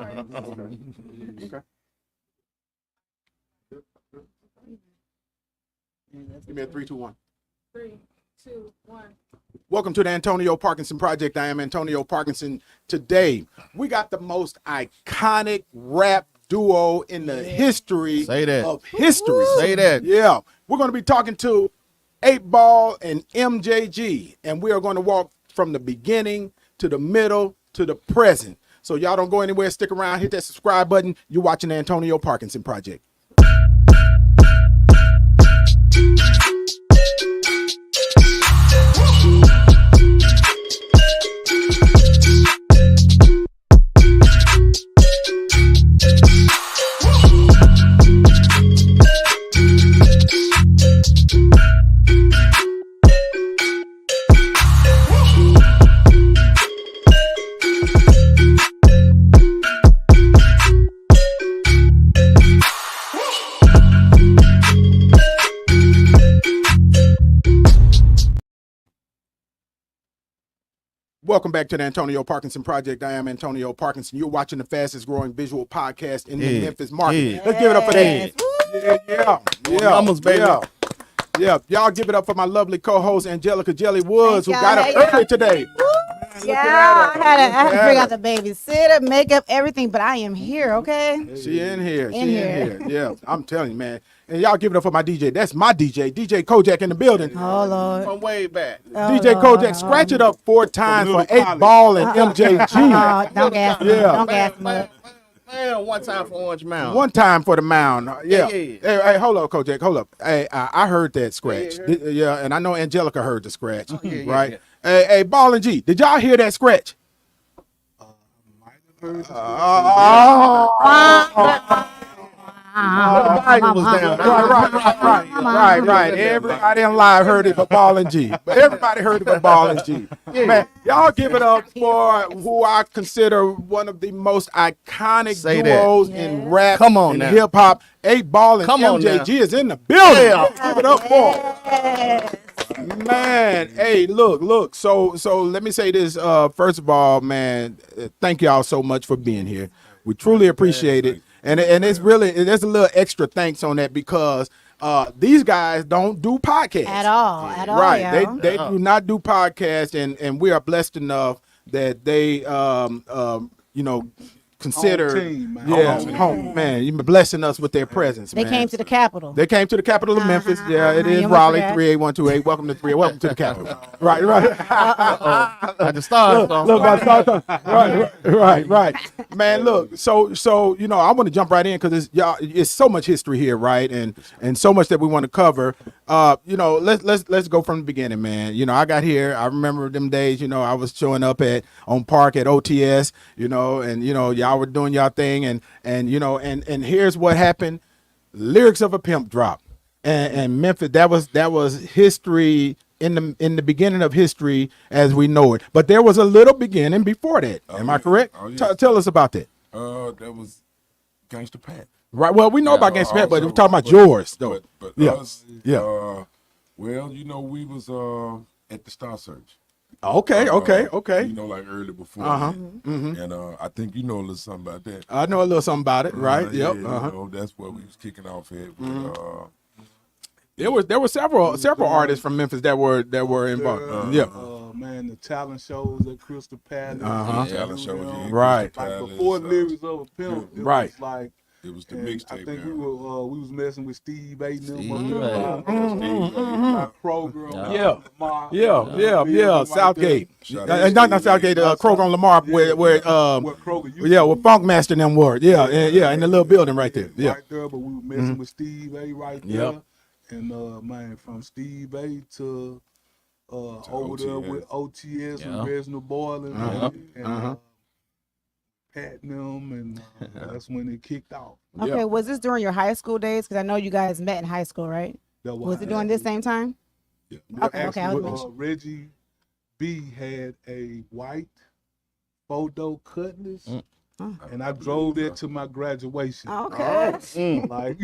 Okay. Give me a 3, 2, 1. 3, 2, 1. Welcome to the Antonio Parkinson Project. I am Antonio Parkinson. Today, we got the most iconic rap duo in the history of history. Say that. Yeah. We're going to be talking to 8 Ball and MJG, and we are going to walk from the beginning to the middle to the present. So y'all don't go anywhere. Stick around. Hit that subscribe button. You're watching the Antonio Parkinson Project. Welcome back to the Antonio Parkinson Project. I am Antonio Parkinson. You're watching the fastest growing visual podcast in the Memphis market. Let's give it up for that. Yeah. Numbers, baby. Yeah. Y'all give it up for my lovely co-host, Angelica Jelly Woods, who got up early today. Yeah, I had to bring out the babysitter, makeup, everything, but I am here, okay? She in here. Yeah, I'm telling you, man. And y'all give it up for my DJ. That's my DJ, DJ Kojak in the building. Oh, Lord. From way back. DJ Kojak, scratch it up 4 times for 8 Ball and MJG. Don't gas me. Don't gas me up. Man, one time for Orange Mound. One time for the mound. Yeah. Yeah. Hey, hold up, Kojak. Hold up. Hey, I heard that scratch. Yeah, and I know Angelica heard the scratch. Right? Hey, Ball and G, did y'all hear that scratch? Right. Everybody in live heard it but Ball and G. But everybody heard it but Ball and G. Man, y'all give it up for who I consider one of the most iconic duos in rap and hip hop. 8 Ball and MJG is in the building. Give it up for. Man, hey, look. So let me say this. First of all, man, thank y'all so much for being here. We truly appreciate it. And it's really, there's a little extra thanks on that because these guys don't do podcasts At all. Right. They do not do podcasts, and we are blessed enough that they consider home, man. You've been blessing us with their presence. They came to the capital. They came to the capital of Memphis. Yeah, it is Raleigh 38128. Welcome to the capital. Right. At the start. Right. Man, look. So I want to jump right in because it's so much history here, right? And so much that we want to cover. Let's go from the beginning, man. I got here. I remember them days. I was showing up on Park at OTS. And y'all were doing y'all thing, and here's what happened. Lyrics of a Pimp drop, and Memphis. That was history in the beginning of history as we know it. But there was a little beginning before that. Am I correct? Oh, yeah. Tell us about that. That was Gangsta Pat. Right. Well, we know about Gangsta Pat, but we're talking about yours, though. But yeah. Us, yeah. Well, we was at the Star Search. Okay. Like early before. Mm-hmm. And I think you know a little something about that. I know a little something about it, right? Yep. That's what we was kicking off at. There were several artists from Memphis that were involved. Man, the talent shows at Crystal Palace. Talent shows, right? Like before Lyrics of a Pimp, it right? Was like it was the mixtape. I think we was messing with Steve A. Program. Yeah. Southgate. Not Southgate. Kroger on Lamar, where Funkmaster and them were. Yeah, in the little building right there. Yeah. Right there, but we were messing with Steve A. right there. And man, from Steve A. to over there with OTS and Reginald Boylan and Patnam, and that's when it kicked off. Okay, was this during your high school days? Because I know you guys met in high school, right? Was it during this same time? Yeah. Okay. Reggie B had a white photo cutlass. And I drove that to my graduation. Okay. Like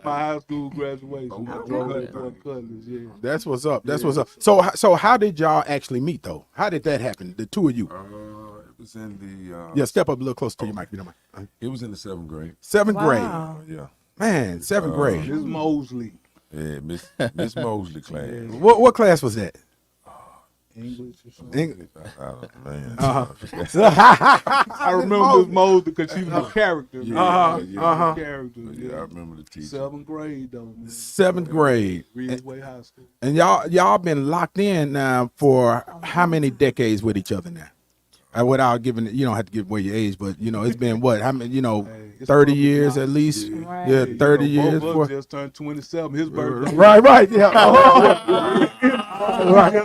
my high school graduation. I drove that to a cutlass, yeah. That's what's up. So how did y'all actually meet though? How did that happen? The two of you? It was in the. Yeah, step up a little closer to your mic, if you don't mind. It was in the 7th grade. 7th Wow. grade. Yeah. Man, 7th grade. Miss Mosley, Yeah, Miss Mosley class. What class was that? English or something. Eng- Man. I remember Miss Mosley because she was a character. Man. Character. Yeah, I remember the teacher. 7th grade though. Man. 7th grade. Ridgeway High School. And y'all been locked in now for how many decades with each other now? Without giving, you don't have to give away your age, but it's been what? How many? It's 30 probably years not- at least. Right. Yeah, 30 years. Both of for- us just turned 27. His birthday. Right, yeah.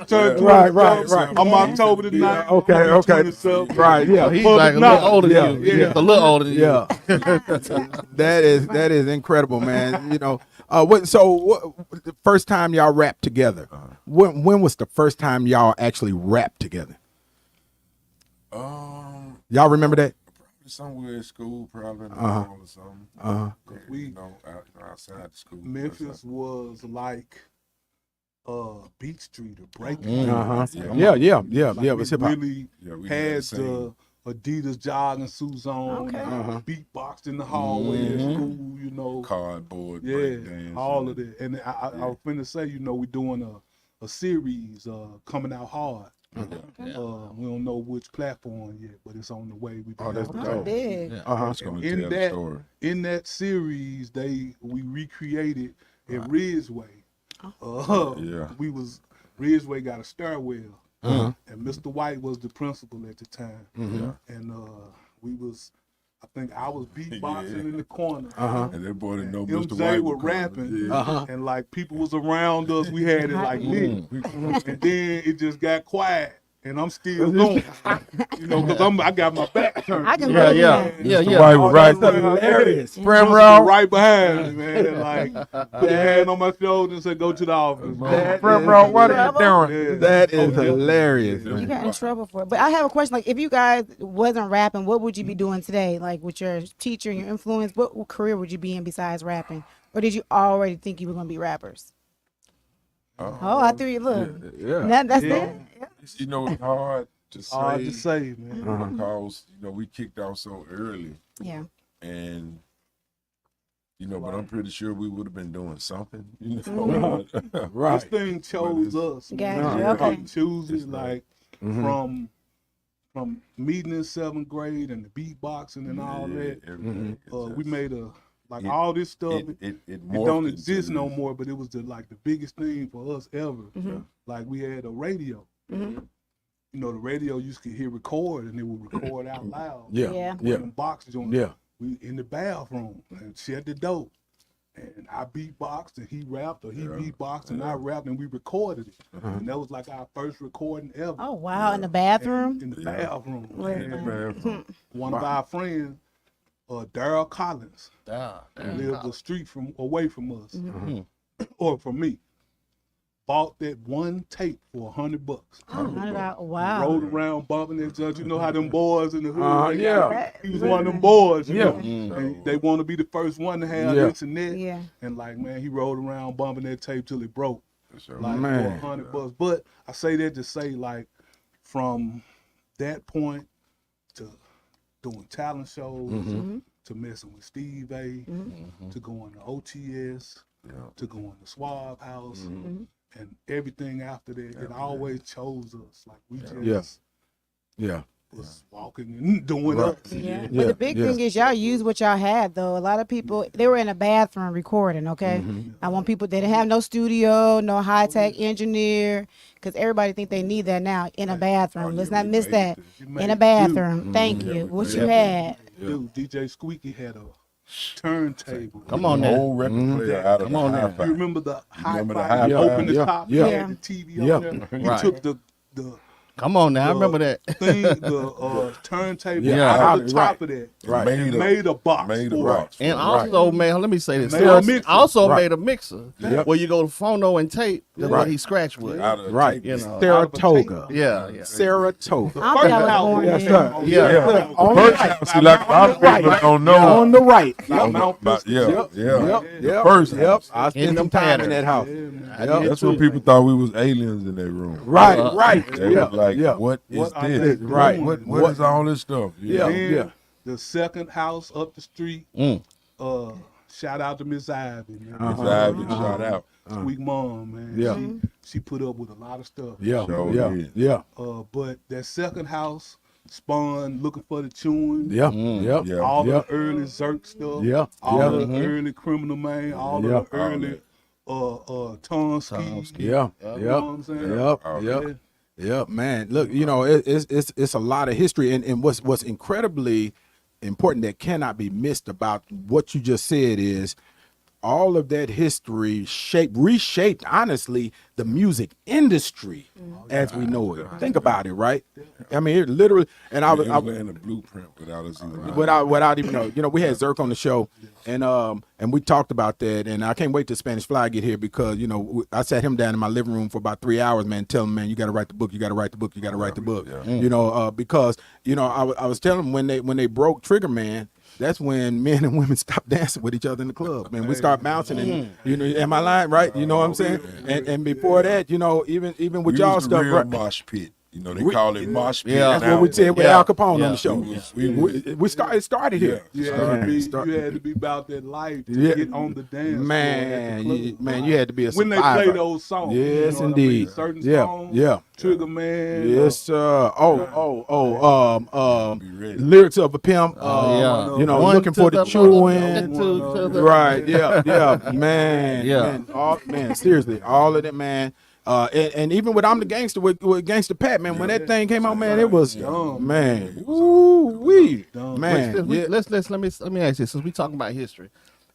Right. I'm October the 9th. Okay. 27. Right, yeah. He's like a little older Yeah, than you. yeah. Just a little older than you. Yeah. that is incredible, man. The first time y'all rapped together? When was the first time y'all actually rapped together? Y'all remember that? Probably somewhere at school, probably in the hall or something. We- outside the school. Memphis was like Beat Street or Break. Yeah. Like It was hip hop. really Yeah, we had the same. the Adidas jogging suits on. Okay. Beatboxed in the hallway at school, Cardboard, Yeah, breakdance, all of that. And I was finna say, we're doing a series coming out hard. We don't know which platform yet, but it's on the way. that's Oh, dope. big. It's gonna In tell that- the story. In that series, we recreated at Ridgeway. Ridgeway got a stairwell, and Mr. White was the principal at the time, and I think I was beatboxing in the corner. And that boy didn't know Mr. MJ White was was coming. rapping, Yeah. and like people was around us. We had it like lit, and then it just got quiet, and I'm still going, because I got my back turned. I can Yeah, believe yeah, that. yeah, Mr. yeah. White was right That's there. hilarious. Prim Principal row. right behind me, man. And like put a hand on my shoulder and said, "Go to the office." Prim row, what are you Yeah. doing? That is hilarious. You got in trouble for it. But I have a question. Like, if you guys wasn't rapping, what would you be doing today? Like, with your teacher and your influence, what career would you be in besides rapping? Or did you already think you were going to be rappers? Oh, I threw you. Look. Yeah. That's Yeah. it? It's hard to say. Hard to say, man. Because we kicked off so early, Yeah. and but I'm pretty sure we would have been doing something. This thing chose us. Gotcha, Man. okay. It chooses It's like from meeting in 7th grade and the beatboxing and all that. Everything. We made all this stuff. It It don't morphed exist into no this. more, but it was the biggest thing for us ever. Like we had a radio. The radio you could hear record and it would record out loud. Yeah. Them boxes on Yeah. we in the bathroom and shut the door. And I beatboxed and he rapped, or he beatboxed and I rapped, and we recorded it. And that was like our first recording ever. Oh, wow. In the bathroom? In the bathroom. Listen. And one of our friends, Daryl Collins, lived a street away from us, or from me. Bought that one tape for $100. Wow. Rode around bumping that judge. You know how them boys in the hood. Yeah. He was one of them boys. You Yeah. know? And they want to be the first one to have internet. Yeah. And like, man, he rode around bumping that tape till it broke. Like Man. for $100. But I say that to say, like, from that point to doing talent shows, to messing with Steve A, to going to OTS, to going to Swab House, and everything after that, it always chose us. Like we just Yeah. was walking and doing us. Yeah. Yeah, But the big thing is y'all use what y'all had, though. A lot of people, they were in a bathroom recording, okay? I want people that didn't have no studio, no high-tech engineer, because everybody think they need that now in a bathroom. Let's not miss that. In a bathroom. Thank you. What you had. Dude, DJ Squeaky had a turntable. Come on now. Whole record player out of Come on the now. hi-fi. You remember the high Remember the five? high You five? open the Yeah. top, Yeah. you had the TV Yeah. on there. You Right. took the Come on now. I remember that. thing, the turntable Yeah. out of the Right. top of that. Right. Made a box Made a for box. it. And also, man, let me say this. Made a mixer. Also Right. made a mixer Yep. where you go to phono and tape. That's what he scratched with. Out of Right. You know. Saratoga. Yeah. Saratoga. I think I was born Yes, there. sir. Yeah. Look, on the First right. house, see, like a lot of people don't know. On the right. On the- yeah, Yep. yeah. Yep. The Yep. first Yep. house. I spent In some them time in patterns. that house. I Yep. did That's when too. people thought we was aliens in that room. Right. Right. They Yeah. was like, Yeah. what is What are this? they Right. doing? What is all this stuff? Yeah. Then Yeah. the second house up the street. Mm. Shout out to Miss Ivy, man. Miss Ivy, shout out. Sweet mom, man. Yeah. She put up with a lot of stuff. Yeah. Sure Yeah. did. Yeah. But that second house spawned Looking for the Chewing. Yeah. Yeah. Yeah. All Yeah. the early Zerk stuff. Yeah. All Yeah. the early Criminal Man. All Yeah. the early Tonski. Yeah. You know what I'm saying? Yep. Oh, Yep. Yep. Man, look, you know, it's a lot of history, and what's incredibly important that cannot be missed about what you just said is all of that history reshaped, honestly, the music industry as we know it. Think about it, right? I mean, it literally, and I It was, was laying the blueprint without us even knowing. without even know. You know, we had Zerk on the show, and we talked about that, and I can't wait till Spanish Fly get here because you know I sat him down in my living room for about 3 hours, man, telling him, man, you got to write the book, you got to write the book, you got to write the book. Yeah. You know, because you know I was telling him when they broke Trigger Man. That's when men and women stopped dancing with each other in the club, man. We start bouncing, and you know, am I lying, right? You know what I'm saying? And before that, you know, even with We y'all was the stuff, real right? mosh pit. You know, they call it mosh pit. Yeah. That's now. what we said with Yeah. Al Capone Yeah. on the show. We started here. You had to be about that life to Yeah. get on the dance floor Man, at the club. you had to be a when they survivor. play those songs. Yes, you know what I mean? indeed. Certain Yeah, songs. yeah. Trigger Man. Yes, Be ready. lyrics of a pimp. yeah. You know, One looking to for the the chewing. to the Right, yeah, man, Yeah. man, seriously, all of it, man. And even with I'm the Gangster with Gangster Pat, man, when that thing came out, man, it was man, ooh wee, man. Wait, Yeah. let me ask you, since we talking about history,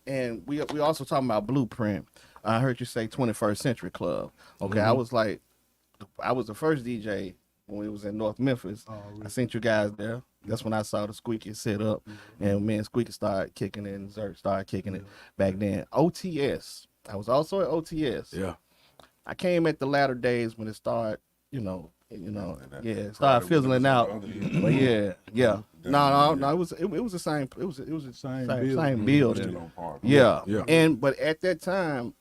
and we also talking about blueprint. I heard you say 21st Century Club. Okay, I was the first DJ when we was in North Memphis. I seen you guys there. That's when I saw the Squeaky set up, and me and Squeaky started kicking it, and Zerk started kicking it back then. OTS. I was also at OTS. Yeah. I came at the latter days when it started, it started fizzling out. But yeah. No, it was the same. It was the same building. Still on par. Yeah. Yeah. But at that time,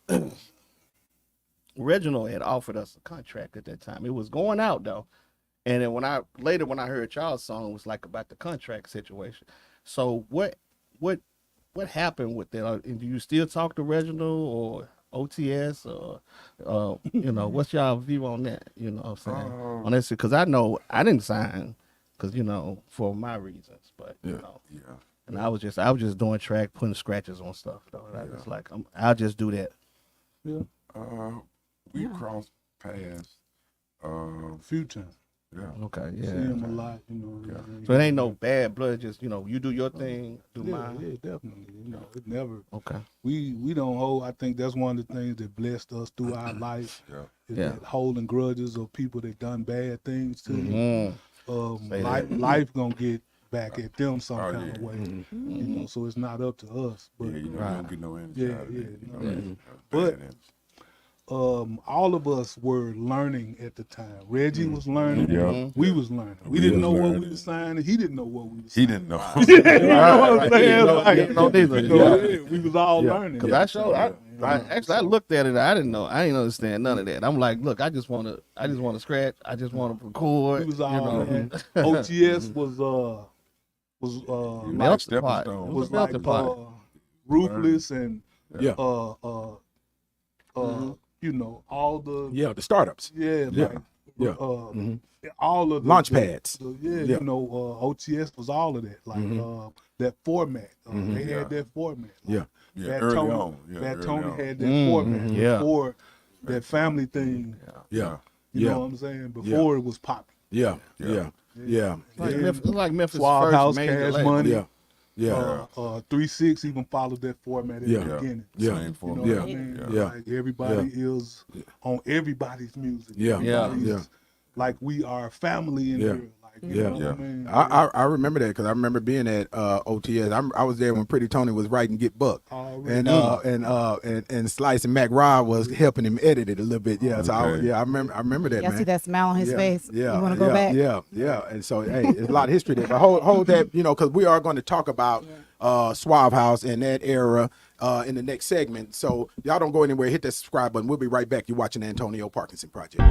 Reginald had offered us a contract at that time. It was going out though. And then when I heard y'all's song, it was like about the contract situation. So what happened with that? And do you still talk to Reginald or OTS or what's y'all view on that? You know what I'm saying? On this, because I know I didn't sign because for my reasons, but Yeah. and I was just doing track, putting scratches on stuff though. And I was like, I'll just do that. We crossed paths. Few times. Yeah. Okay, See him a lot, you know. Yeah. So it ain't no bad blood. Just you do your thing, do Yeah, mine. yeah, definitely. You know, it never. Okay. We don't hold. I think that's one of the things that blessed us through our life. Yeah. Is Yeah. that holding grudges of people that done bad things to you. Say that. Life gonna get back at them some Oh, kind yeah. of way. You know, so it's not up to us. But Yeah, you don't get no energy Yeah, out of yeah, it. no. Bad But- energy. all of us were learning at the time. Reggie was learning. Yeah. We was learning. We We didn't was know what learning. we were signing. He didn't know what we were He signing. didn't know. You know what I'm saying? Like, no, neither. you know, yeah, we was all learning. Cause I looked at it. I didn't understand none of that. I'm like, look, I just want to scratch. I just want to record. We was all learning. OTS was Melt Stepping pot. stone. It was was like melting pot. Ruthless and Yeah. all the Yeah, the startups. yeah, Yeah. like Yeah. all of the Launch pads. yeah, OTS was all of that, like that format. They had that format. Like, Yeah. Yeah, Fat early Tony, on. Yeah, Fat early Tony on. had that format Yeah. before that family thing. Yeah. You Yeah. know what I'm saying? Before it was popping. Yeah. Yeah. Yeah. It's like Memphis' Swab first House, major Cash label. Money. Yeah. Yeah. 3-6 even followed that format at Yeah. the beginning. Yeah. Same You format. know Yeah. what I mean? Yeah. Like everybody is on everybody's music. Yeah. Yeah. Everybody's- Yeah. Like we are family in Yeah. here. Like You know Yeah. what I mean? I remember that because I remember being at OTS. I was there when Pretty Tony was writing Get Buck, Already. and Slice and Mac Rod was helping him edit it a little bit. Yeah, so Okay. I remember that, Y'all man. see that smile on his Yeah, face? Yeah, You want to yeah, go back? Yeah. And so, hey, there's a lot of history there. But hold that, because we are going to talk about Suave House and that era in the next segment. So y'all don't go anywhere. Hit that subscribe button. We'll be right back. You're watching the Antonio Parkinson Project.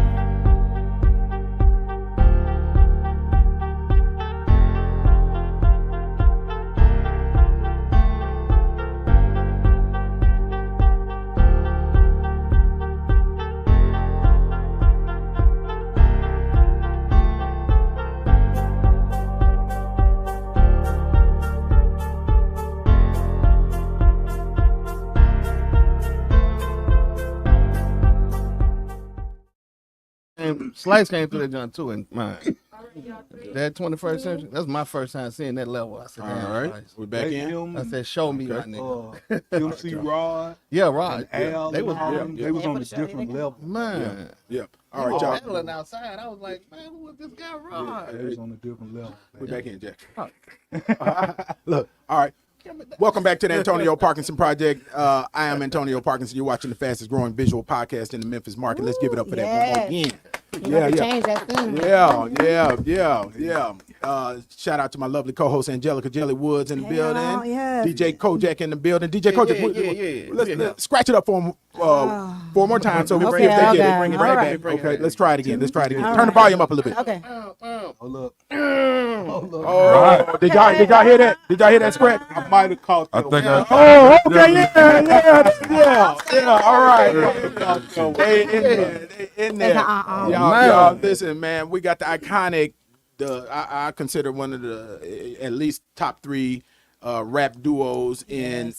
And Slice came through that joint too, and mine. Already y'all three. That 21st century, that's my first time seeing that level. I said, All damn, right, Slice. we're back in. Him, I said, show me, my nigga. MC Rod, Yeah, right. Al, They was they was Yeah, on for a sure. different level. man. Yeah. All All right, y'all. battling outside. I was like, man, who was this guy, Rod? They was on a different level. We're back in, Jack. Look, all right. Welcome back to the Antonio Parkinson Project. I am Antonio Parkinson. You're watching the fastest growing visual podcast in the Memphis market. Let's give it up for that one more Yes. again. You have to change that soon. Yeah. Shout out to my lovely co-host Angelica Jelly Woods in the Hey, building. y'all, yes. DJ Kojak in the building. DJ Kojak, yeah. let's scratch it up for him four more times so we Okay, see if they get it. okay. Bring it All right right. back. Okay, let's try it again. All Turn the volume up a little bit. Okay. Hold up. Oh, did y'all hear that? Did y'all hear that scratch? I might have caught I that think one. Oh, okay, yeah, all right. They in there. Y'all, listen, man, we got the iconic, I consider one of the at least top three rap duos in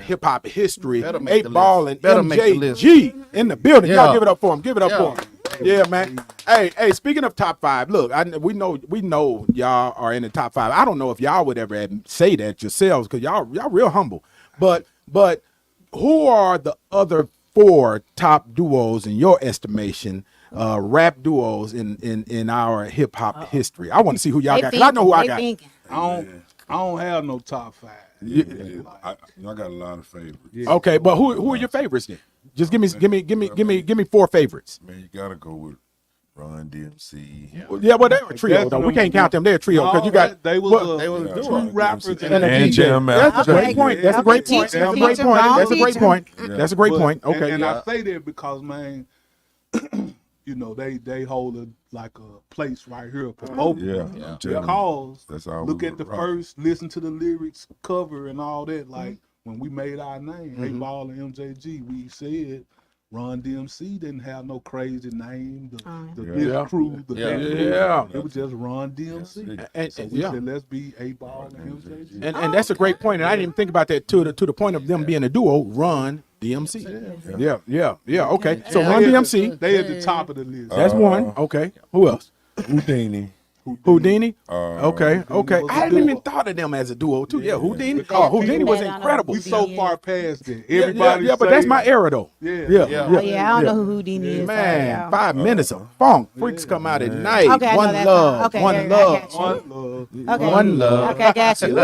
hip hop history. Better make the 8 Ball and list. Better make the list. MJG in the building. Yeah. Y'all give it up for him. Give it up Yeah. for him. Yeah, man. Hey, speaking of top 5, look, we know y'all are in the top 5. I don't know if y'all would ever say that yourselves because y'all real humble. But who are the other 4 top duos in your estimation? Rap duos in our hip hop history. I want to see who y'all got. 'Cause I know who I got. I don't have no top 5. I got a lot of favorites. Okay, but who are your favorites then? Just give me 4 favorites. Man, you gotta go with Run DMC. Yeah, well, they're a trio though. We can't count them. They're a trio because you got they was Yeah, two Run rappers DMC. and a And DJ. Jam That's a Master. great point. That's a great point. Teacher, That's a great teacher, point. wrong That's a great teacher. point. Yeah. That's a great But- point. Okay. And Yeah. I say that because, man, they hold a place right here for both. Yeah, of them. I'm telling you. Because That's how look we at the would rock. first, listen to the lyrics, cover, and all that. Like when we made our name, 8 Ball and MJG, we said Run DMC didn't have no crazy name. The Big Yeah. Crew, the Yeah. Big Crew. Yeah. It was just Run DMC. And, So and- we yeah. said, let's be 8 Ball and MJG. And that's a great point. And I didn't even think about that to the point of them being a duo. Run DMC. Yeah. Okay. So Yeah. Run DMC. They at the top of the list. That's one. Okay. Who else? Houdini. Houdini. Uh, Okay. was a I hadn't even duo. thought of them as a duo too. Yeah. Houdini. Because Houdini was people- incredible. We so far past that. Yeah, Everybody but that's say- my era though. Yeah. Yeah. Oh yeah, I don't know who Houdini is. Man, Sorry, 5 minutes of funk. Freaks come out at night. Okay, I know One that love. song. Okay, One there you love. go. One love. y'all. Okay. One love. Okay, I got you.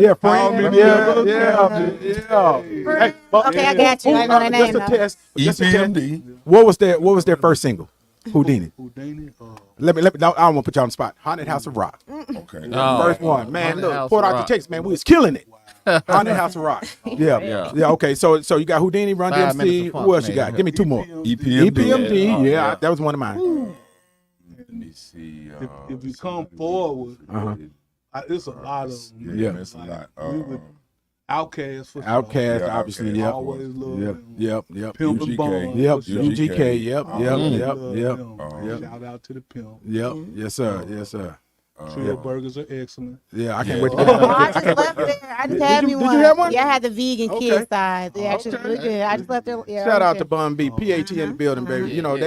Yeah, friend. Yeah. Hey, but- Okay, I got you. I know that name, Just a though. test. Just a test. EPMD. What was their first single? Houdini. Houdini. Let me. No, I don't want to put you on the spot. Haunted House of Rock. Okay. First one, man. Haunted Look, House Port of Arthur, Rock. Texas, man. We was killing it. Haunted House of Rock. Yeah. Okay. So you got Houdini, Run 5 minutes DMC. of funk, Who else you man. got? Give me 2 more. EPMD. EPMD. Oh, Yeah, yeah. that was one of mine. Let me see. If you come forward, Uh-huh. it's a lot of Yeah, it's a lot. we would Outkast for sure. Outkast, Yeah, obviously. Outkast. Yep. Always love Yep. them. Yep. Pimp UGK. and Bond. Yep. for sure. UGK. Yep. Always love Yep. them. Shout out to the Pimp. Yep. Yes, sir. Yes, sir. Trio burgers are excellent. Yeah, I can't Yeah. wait to Oh, get I just left there. I just had you- me did one. you have one? Yeah, I had the vegan Okay. kid side. They actually really good. I just left there. Yeah, Shout out okay. to Bun B, PHE in the building, baby. You know,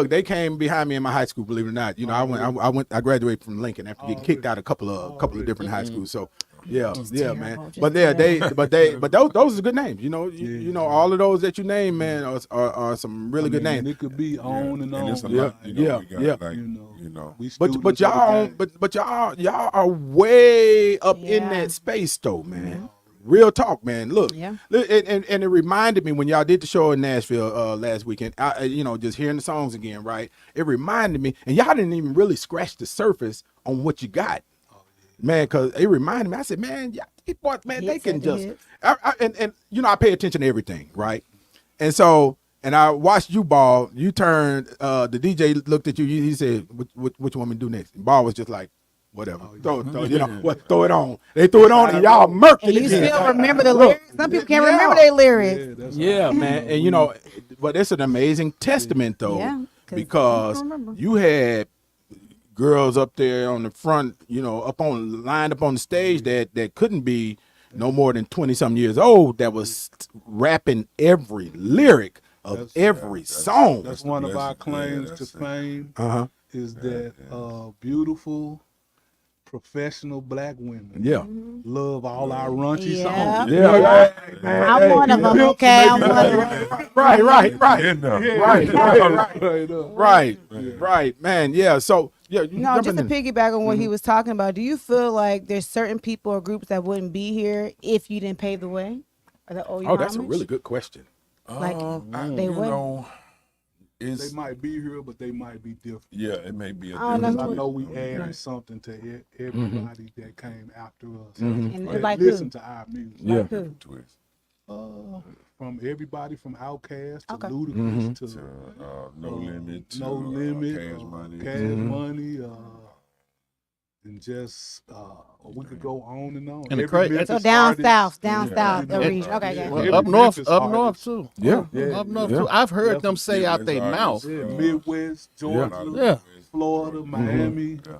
they came behind me in my high school, believe it or not. You know, I graduated from Lincoln after getting kicked out a couple of different high schools. So Yeah, Just yeah, terrible, man. just But yeah, terrible. but those are good names. You know, you know, Yeah. all of those that you name, man, are some really good And names. it could be on and on. And it's a Yeah, lot, you know, yeah, we got yeah. like, You know, we But students of the y'all, game. but y'all are way up in Yeah. that space though, man. Real talk, man. Look, Yeah. and it reminded me when y'all did the show in Nashville last weekend. You know, just hearing the songs again, right? It reminded me, and y'all didn't even really scratch the surface on what you got, man. Because it reminded me. I said, man, yeah, these boys, man, they Hits can after just. hits. And you know, I pay attention to everything, right? And so, and I watched you, Ball. You turned. The DJ looked at you. He said, "What you want me to do next?" And Ball was just like, "Whatever. Throw, you know, what? Throw it on." They threw it on, and y'all murked And it you again. still remember the Look, lyrics? Some people can't yeah. remember their lyrics. Yeah, that's Yeah, how- man. And you know, but it's an amazing testament though, Yeah, 'cause because I don't remember. you had girls up there on the front, you know, lined up on the stage that couldn't be no more than 20 something years old, that was rapping every lyric of every song. That's one of our blessing. Yeah, claims to that's it. fame Uh-huh. is that beautiful, professional black women Yeah. love all our raunchy Yeah. songs. Yeah, man. I'm one of them, okay? I'm one of them. Right. In there. Right, man. Yeah. So yeah, you No, jump just to in. piggyback on what he was talking about, do you feel like there's certain people or groups that wouldn't be here if you didn't pave the way? Or that owe you Oh, that's a homage? really good question. Like, they you wouldn't. know, They it's might be here, but they might be different. yeah, it may be a I don't different know. I way. know we added something to everybody that came after us. And that like listen who? to our music. Yeah. Like who? Twist. From everybody from Outkast to Okay. Ludacris to No Limit. To, No Limit, Cash Money. Cash Money, and just we could go on and on. And the Every cra- Memphis So down artist- south, Yeah. the Yeah. region. Okay, Yeah. okay. Well, Every up north, Memphis up north artist. too. Yeah. Yeah. Up north Yeah. too. I've heard Yeah. them say out their mouth. Yeah, Midwest, Georgia, Yeah. Florida, Miami. Yeah.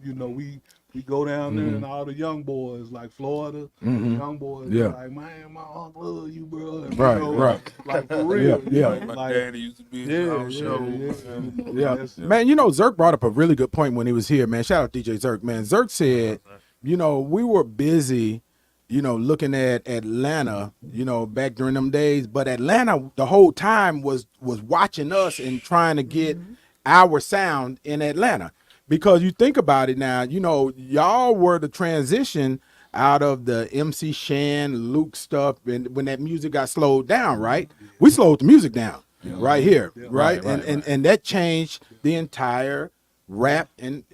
You know, we go down there and all the young boys like Florida, young boys Yeah. like, man, my uncle love you, bro. And, Right, you know, right. Like for real. Yeah, you yeah. know, My like, daddy used to be in yeah, the yeah, show. Yeah. That's- Man, you know, Zerk brought up a really good point when he was here, man. Shout out DJ Zerk, man. Zerk said, you know, we were busy, you know, looking at Atlanta, you know, back during them days, but Atlanta the whole time was watching us and trying to get our sound in Atlanta. Because you think about it now, you know, y'all were the transition out of the MC Shan, Luke stuff, and when that music got slowed down, right? We slowed the music down right here, right? And that changed the entire rap and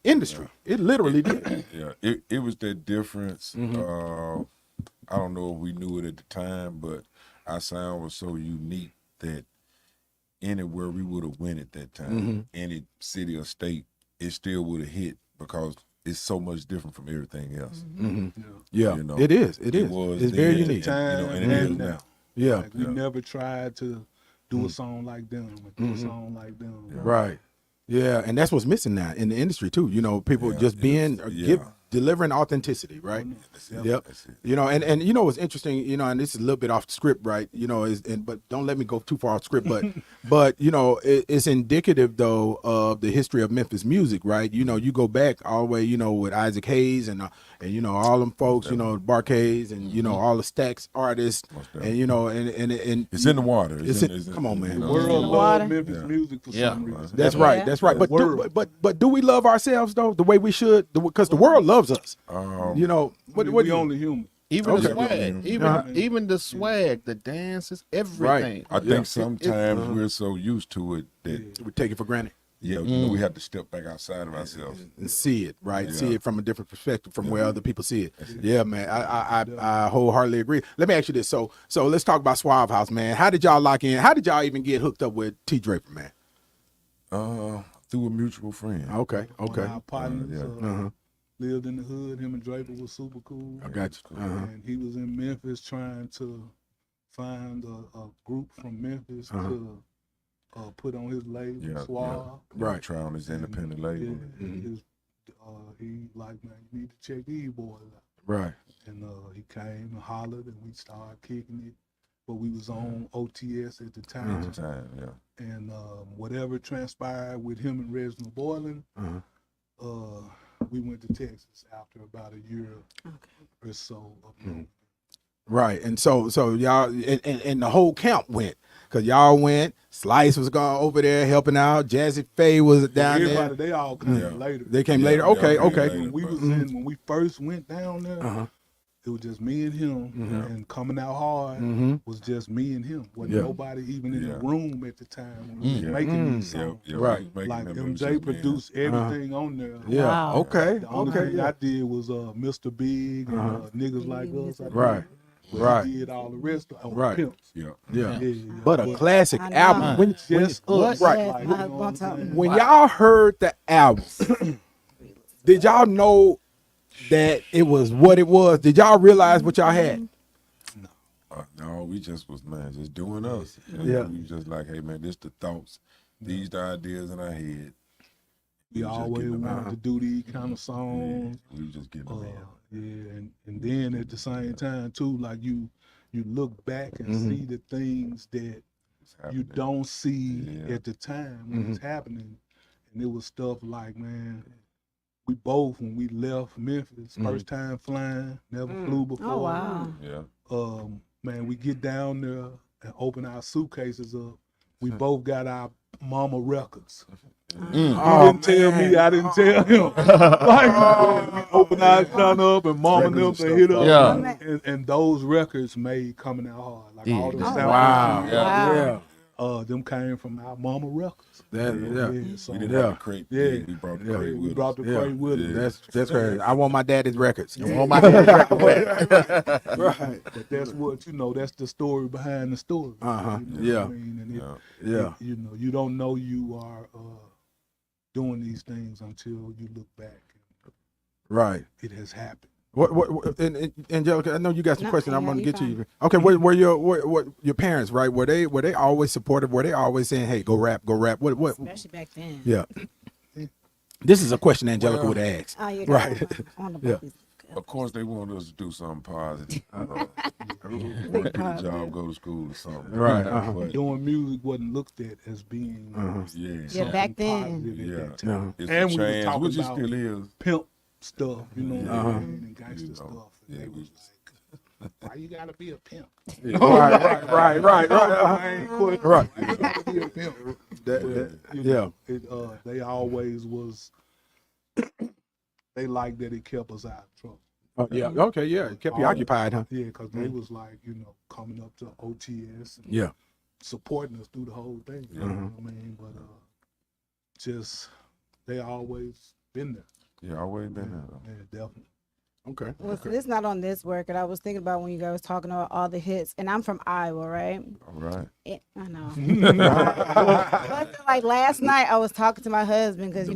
industry. It literally did. Yeah, it was that difference. I don't know if we knew it at the time, but our sound was so unique that anywhere we would have went at that time, any city or state, it still would have hit because it's so much different from everything else. Yeah, You know, it is. It is. was It's then, very and, unique. you know, and it is now. Yeah, Like we never tried to do a song like them, or do a song like them. right. Yeah, and that's what's missing now in the industry too. You know, people just being delivering authenticity, right? Yep. That's it. You know, and you know what's interesting, you know, and this is a little bit off the script, right? You know, but don't let me go too far off script, but you know, it's indicative though of the history of Memphis music, right? You know, you go back all the way, you know, with Isaac Hayes and you know all them folks, you know, Barkays and you know all the Stacks artists, and you know, and It's in the water. come on, man. you know, World Water. love Memphis music for Yeah. some reason. That's Yeah. right. Yeah. That's right. But World. but do we love ourselves though the way we should? Because the world loves us. You know what? We only human. Even the Okay. swag, even the swag, the dances, everything. I think sometimes we're so used to it that we take it for granted you know, we have to step back outside of ourselves. and see it, right? See it from a different perspective from where other people see it. Yeah, man. I wholeheartedly agree. Let me ask you this. So let's talk about Suave House, man. How did y'all lock in? How did y'all even get hooked up with T Draper, man? Through a mutual friend. Okay. One of our partners Uh-huh. lived in the hood. Him and Draper was super cool. I got you. And he was in Memphis trying to find a group from Memphis to put on his label, Yeah, Suave. Right. Try on his independent label. He like, man, you need to check these boys out. Right. And he came and hollered, and we started kicking it. But we was on OTS at the time. At the time, yeah. And whatever transpired with him and Reginald Boylan, we we went to Texas after about a year or so of knowing. Right, and so y'all and the whole camp went, cause y'all went. Slice was gone over there helping out. Jazzy Faye was down Everybody, there. they all came later. They came later. Okay, okay. When we was when we first went down there, it was just me and him, and coming out hard was just me and him. Wasn't nobody even in the room at the time when we was making these songs. Right. Like MJ produced everything on there. Yeah. Wow. Okay. The only Okay. thing I did was Mr. Big and niggas like us. I did. Right. But Right. he did all the rest on Right. Pimps. Yeah. Yeah. Yeah. But a classic I know. album. When Just us. Right. Yes, Like, you I know what want I'm saying? to- when y'all heard the album, did y'all know that it was what it was? Did y'all realize what y'all had? No, we just was just doing us. Yeah. We just like, hey man, this the thoughts, these the ideas in our head. We was just always getting them wanted out. to do these kind of songs. We was just getting them in. Yeah, and then at the same time too, like you look back and see the things that It's you happening. don't see Yeah. at the time when it's happening. And it was stuff like, man, we both when we left Memphis, first time flying, never flew before. Oh wow. Yeah. Man, we get down there and open our suitcases up. We both got our mama records. He didn't tell me, I didn't tell him. Like, we open our son up and mama them Records to and hit stuff. up. Yeah. And those records made coming out hard. Like all the Yeah. samples. Wow. Wow. Yeah. Them came from our mama records. Yeah. So We didn't Yeah. have the crate. Yeah. We brought the Yeah. crate we with brought us. the crate with us. That's crazy. I want my daddy's records. On my record. Right. But that's what that's the story behind the story. Uh-huh. You know Yeah. what I mean? And Yeah. you don't know you are doing these things until you look back. Right. It has happened. And Angelica, I know you got some No, questions. I'm yeah, going to you get to you. fine. Okay, were your parents, right? Were they always supportive? Were they always saying, "Hey, go rap, go rap"? What? Especially back then. Yeah. This is a question Angelica Well, would ask. Oh, you Right. On the Yeah. bookies. Of course, they wanted us to do something positive. Get a job, go to school, or something. Right, But, Doing music wasn't looked at as being yeah. Yeah, something back then. positive at Yeah. that time. It's And a we was chance, talking which it about still is. pimp stuff, you know what I mean, and gangster You know, stuff. And yeah, they we- was like, why you gotta be a pimp? Right. I ain't quit. Right. Why you gotta be a pimp? You Yeah. know, they always was. They liked that it kept us out of trouble. Yeah. Okay. Yeah. It kept you occupied, huh? Yeah, because they was like, coming up to OTS and Yeah. supporting us through the whole thing. You know what I mean? But just they always been there. Yeah, always been there. Though. Yeah, definitely. Okay. Well, so this not on this record. I was thinking about when you guys was talking about all the hits, and I'm from Iowa, right? All right. I know. But like last night, I was talking to my husband because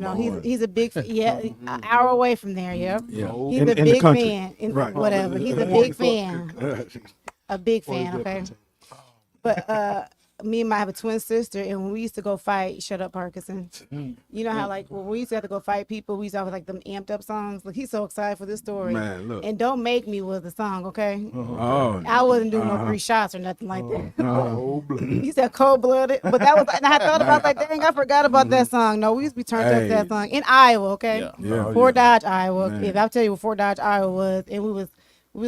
he's a big an hour away from there. Yeah, Yeah. he's In a the big country. fan. Right. Whatever. He's a big fan. A big fan. Okay. But me and I have a twin sister, and when we used to go fight, shut up, Parkinson. You know how like when we used to have to go fight people, we used to have like them amped up songs. Like he's so excited for this story. Man, look. And "Don't Make Me" was the song. Okay. Oh. I wasn't doing no 3 shots or nothing like that. Oh, He said cold blooded, but that was, and I thought about like, dang, I forgot about that song. No, we used to be turned up to that song in Iowa, okay? Yeah. Fort Dodge, Iowa. Man. If I'll tell you what Fort Dodge, Iowa was, and we was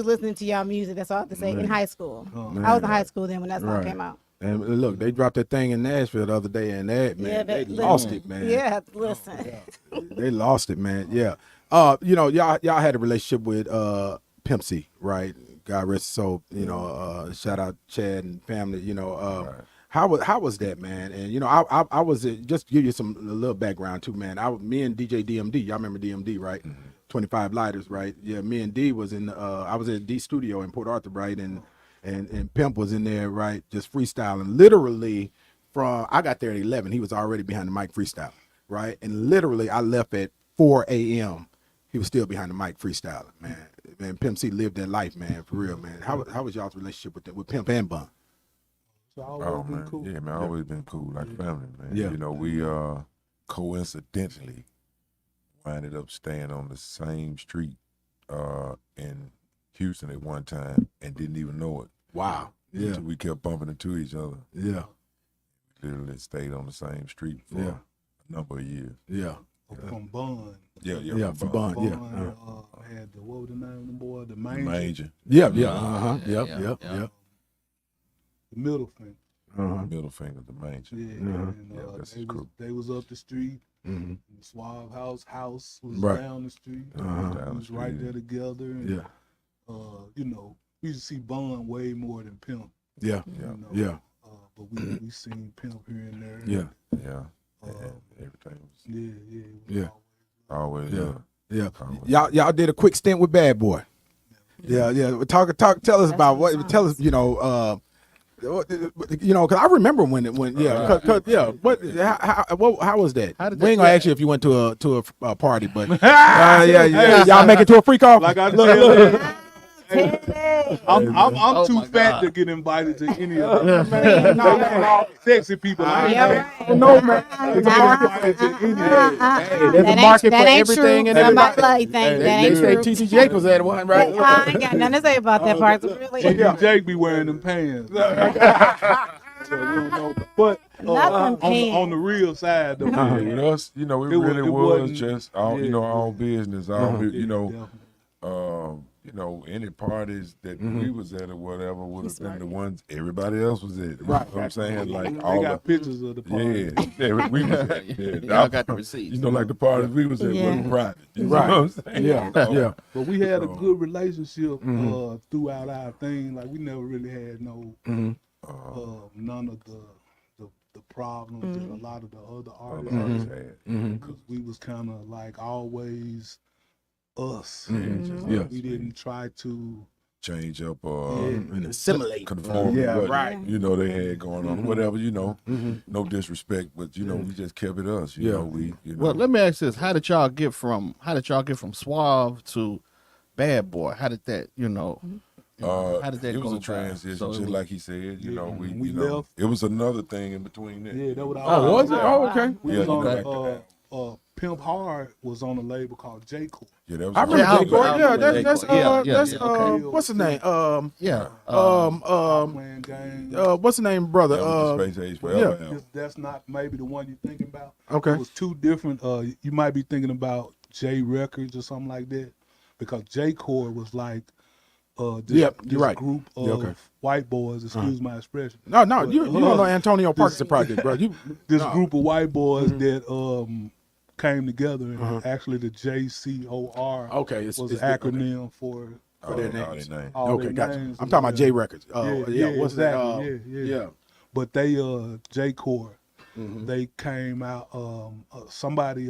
listening to y'all music. That's all I have to say. In high school, I was in high school then when that song Right. came out. And look, they dropped that thing in Nashville the other day, and that man, Yeah, they but lost listen. it, man. Yeah, listen. They lost it, man. Yeah. Y'all had a relationship with Pimp C, right? God rest his soul. Shout out Chad and family. How was that, man? And I was just to give you a little background too, man. Me and DJ DMD. Y'all remember DMD, right? 25 Lighters, right? Yeah. Me and D was in. I was at D Studio in Port Arthur, right? And Pimp was in there, right? Just freestyling. Literally, I got there at 11. He was already behind the mic freestyling, right? And literally, I left at 4 a.m. He was still behind the mic freestyling, man. Man, Pimp C lived that life, man, for real, man. How was y'all's relationship with Pimp and Bun? It's always Oh been man, cool. yeah, man, always been cool, like family, man. Yeah. We coincidentally winded up staying on the same street in Houston at one time and didn't even know it. Wow. Yeah. Until we kept bumping into each other. Yeah. Literally stayed on the same street for Yeah. a number of years. Yeah. from Bun. Yeah, for Bond. Yeah. Had the, what was the name of the boy? The The Manger. major. Yeah. The middle finger. Middle finger, the major. Yeah, and that's his crew. they was up the street. Mm-hmm. The Suave house was Right. down the street. Down We the was street. right there together. And, Yeah. you know, we used to see Bun way more than Pimp. Yeah. You know, Yeah. but we seen Pimp here and there. Yeah. Yeah. And everything was Yeah. always, Yeah. Yeah. always. Y'all did a quick stint with Bad Boy. Yeah. Tell us about what. Tell us, because I remember when how was that? How did We ain't that- gonna ask you if you went to a party, but y'all make it to a freak off. Like I look. I'm Oh too my fat God. to get invited to any of them. Sexy people. Like Yeah, right. No, man. There's a market for any of them. There's a market for that ain't everything true. and Somebody everybody. like think that They ain't say true. T.T. Jake was at one, right? I ain't got nothing to say about that part. Really, But Jake be wearing them pants. So we don't know. But Not them on the real side, though, Yeah, with us, it It wa- really it was wasn't- just our, yeah, our own business. Our, definitely. any parties that we was at or whatever would have been the ones everybody else was at. You Right. know what I'm saying? Like They all got pictures of the party. we was at. Yeah, Y'all got the receipts. like the parties we was at Yeah. wasn't private. You Right. know what I'm saying? Yeah. But we had a So- good relationship throughout our thing. Like we never really had no none of the problems that a lot of the other artists Artists had. had. Because we was kind of like always us. Yeah. We didn't try to. Change up And assimilate. conform Yeah, to what right. they had going on. Whatever, no disrespect, but we just kept it us. You Yeah. know, we Well, let me ask this: How did y'all get from Suave to Bad Boy? How did that, how did that it was go a about? transition, So it just was- like he said. when we you know, left- it was another thing in between that. Yeah, that was Oh, was it? Oh, okay. We Yeah, was on okay. Pimp Hard was on a label called J Core. Yeah, that was. I remember Yeah, J. Cole. I Yeah, remember that's J. Cole. Yeah, okay. what's his name? Yeah. Playing games. What's the name, brother? That was the Space Age Forever yeah. album. That's not maybe the one you're thinking about. Okay. It was two different. You might be thinking about J Records or something like that, because J Core was like this, Yep, this you're right. group of Yeah, okay. white boys. Excuse my expression. No, you don't know Antonio Parkinson Project, bro. This No. group of white boys that came together, and actually the JCOR Okay, was it's an acronym for their All names. their names. all Okay, their gotcha. names. I'm talking about J Records. Yeah, What's exactly. that? Yeah. But they J Core, they came out. Somebody,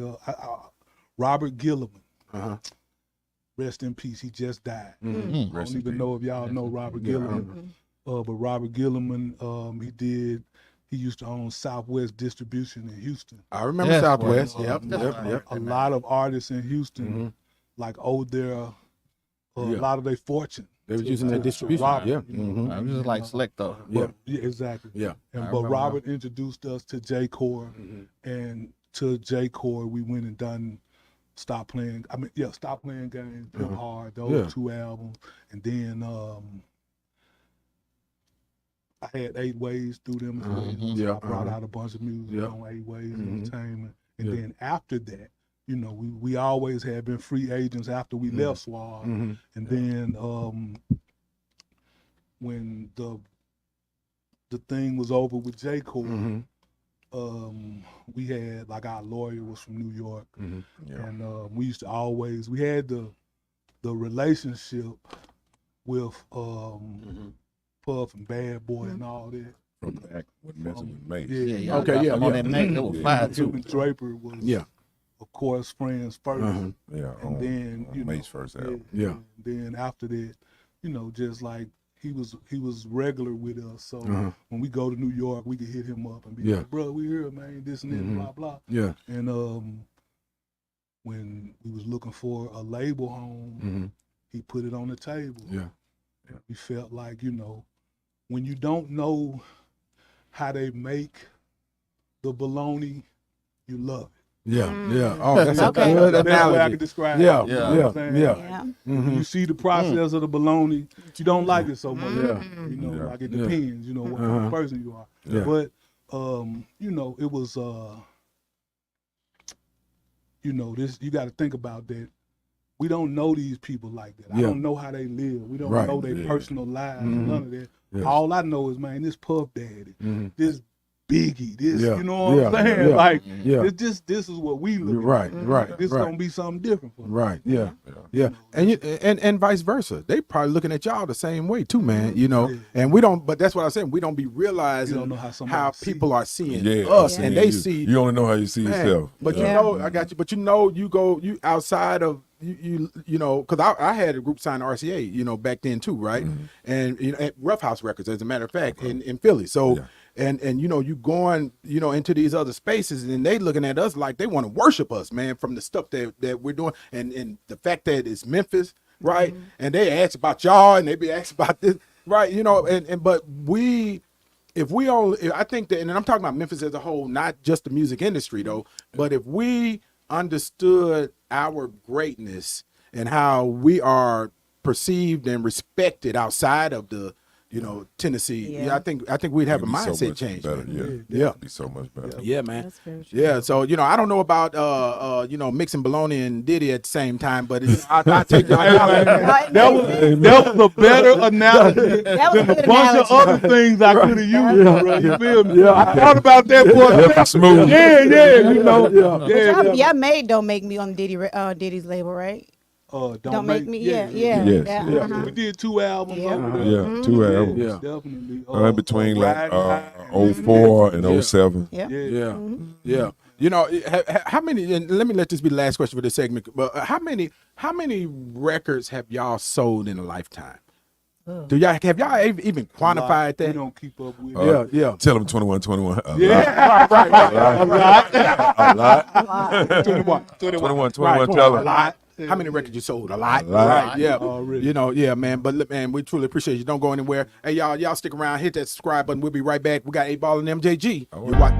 Robert Gilliman, Uh-huh. rest in peace. He just died. I Rest don't in even peace. know if y'all know Robert Gilliman. But Robert Gilliman, he used to own Southwest Distribution in Houston. I remember Yes, Southwest. well, Yep. that's right. A lot of artists in Houston, like owed their a lot of their fortune. They was using their distribution. Robert, Yeah. you know. I was just like Selecto. Yeah. Yeah, exactly. Yeah. And I but remember Robert introduced us to J Core, and to J Core we went and done Stop Playing. Stop Playing Games, Pimp Hard, those Yeah. two albums, and then I had 8 Ways through them. As well. Yeah, I brought out a bunch of music Yeah. on 8 Ways Entertainment, and Yeah. then after that, we always had been free agents after we left Suave, and then when the thing was over with J Core, we had, like, our lawyer was from New York, Yeah. and we used to always, we had the relationship with Puff and Bad Boy and all that. From the act with messing with Mace. Yeah. Okay, yeah, On yeah. that Mac, that was Yeah. fire Him too. and Draper was, Yeah. of course, friends first. Yeah, And then, Mace's first album. Yeah. and then after that, just like he was regular with us. So when we go to New York, we could hit him up and be Yeah. like, bro, we here, man, this and that, blah, blah. Yeah. And when we was looking for a label home, he put it on the table. Yeah. We felt like, when you don't know how they make the bologna, you love it. Yeah. Yeah. Oh, that's a Okay. good That's the way I analogy. can describe Yeah. it. Yeah. You know what Yeah. I'm saying? Yeah. Yeah. When you see the process of the bologna, you don't like it so much. Yeah. Yeah. Like it Yeah. depends, what kind of person you are. Yeah. But it was you know, this you got to think about that. We don't know these people like that. I Yeah. don't know how they live. We don't Right. know their Yeah. personal lives. Mhm. None of that. Yeah. All I know is, man, this Puff Daddy, Mhm. this Biggie, this, Yeah. you know what I'm Yeah. saying? Yeah. Like, Yeah. this is what we look Right, at. right, This right. gonna be something different for us. Right. Yeah. Yeah. Yeah. And you, and vice versa. They probably looking at y'all the same way too, man. You know. Yeah. And we don't. But that's what I'm saying. We don't be You realizing don't know how somebody see people are seeing Yeah, us, I'm and saying they you. see. You only know how you see Man, yourself. but Yeah. you know, I got you. But you outside of you know, because I had a group signed RCA, you know, back then too, right? And you know, at Rough House Records, as a matter of fact, in Philly. So. Yeah. And you know, you going, you know, into these other spaces, and they looking at us like they want to worship us, man, from the stuff that we're doing, and the fact that it's Memphis, right? And they ask about y'all, and they be asked about this, right? You know, but I think that, and I'm talking about Memphis as a whole, not just the music industry though, but if we understood our greatness and how we are perceived and respected outside of the, you know, Tennessee, Yeah. I think we'd have a It'd be so mindset much change. better, man. yeah. Yeah. It'd be so much better. Yeah, man. That's very true. Yeah, so you know, I don't know about you know, mixing bologna and Diddy at the same time, but I take y'all. That was a better analogy That was than a a good bunch of analogy. other things I could have used, bro. You feel me? Yeah. I thought about that for a second. Smooth. Yeah, you know. Yeah. Y'all made Don't Make Me on Diddy's label, right? Don't Make Me. Yeah. Yes. That, Yeah. uh-huh. We did 2 albums Yeah. over there. Yeah, 2 albums. Yeah. Definitely. In between like Riding High. 04 and Yeah. 07. Yeah. Yeah, yeah. You know, how many? And let me let this be the last question for this segment. But how many records have y'all sold in a lifetime? Do y'all have y'all even quantified We that? don't keep up with Yeah, yeah. Tell them 21. Yeah. A lot. 21. 21. Right, Tell a them. lot. How many records you sold? A lot. A lot. Right, yeah. Already. You know, yeah, man. But look, man, we truly appreciate you. Don't go anywhere. Hey, y'all stick around. Hit that subscribe button. We'll be right back. We got 8 Ball and MJG. You watch.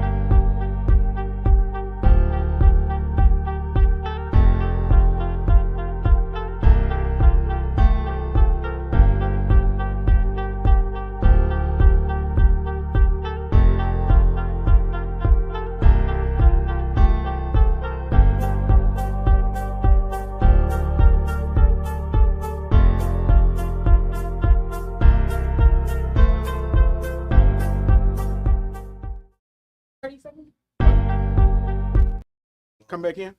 Come back in.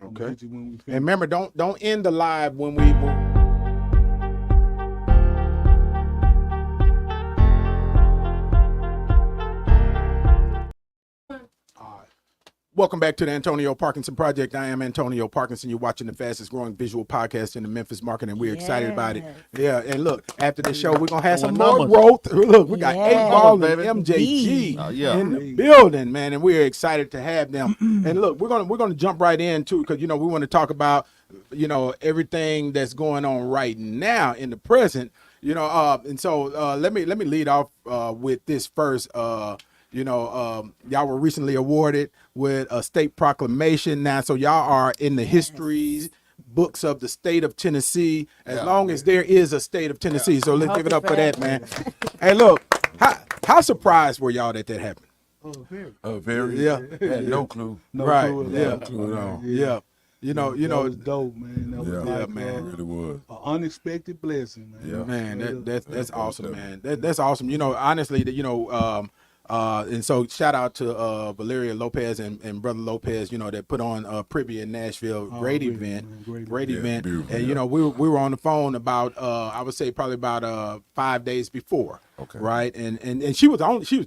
Okay. When we And finish. remember, don't end the live when we. Welcome back to the Antonio Parkinson Project. I am Antonio Parkinson. You're watching the fastest growing visual podcast in the Memphis market, and we're excited about it. Yeah, and look, after the show, we're gonna have some more growth. Look, we got 8 Ball and MJG in the building, man, and we're excited to have them. And look, we're gonna jump right in too, because you know we want to talk about, you know, everything that's going on right now in the present. You know, and so let me lead off with this first. You know, y'all were recently awarded with a state proclamation now, so y'all are in the history books of the state of Tennessee, as long as there is a state of Tennessee. So let's give it up for that, man. Hey, look, how surprised were y'all that happened? Very. Yeah. Had no clue. No Right. clue at Yeah. all. Clue at all. Yeah. You know, That was dope, man. That was Yeah, like, man. It really was. an unexpected blessing, man. Yeah. man, that's That's awesome, awesome. man. That's awesome. You know, honestly, that you know, and so shout out to Valeria Lopez and Brother Lopez, you know, that put on Privy in Nashville. Great really, event. man, Great Yeah, event. beautiful, And you yeah. know, we were on the phone about I would say probably about 5 days before. Okay. Right. And she was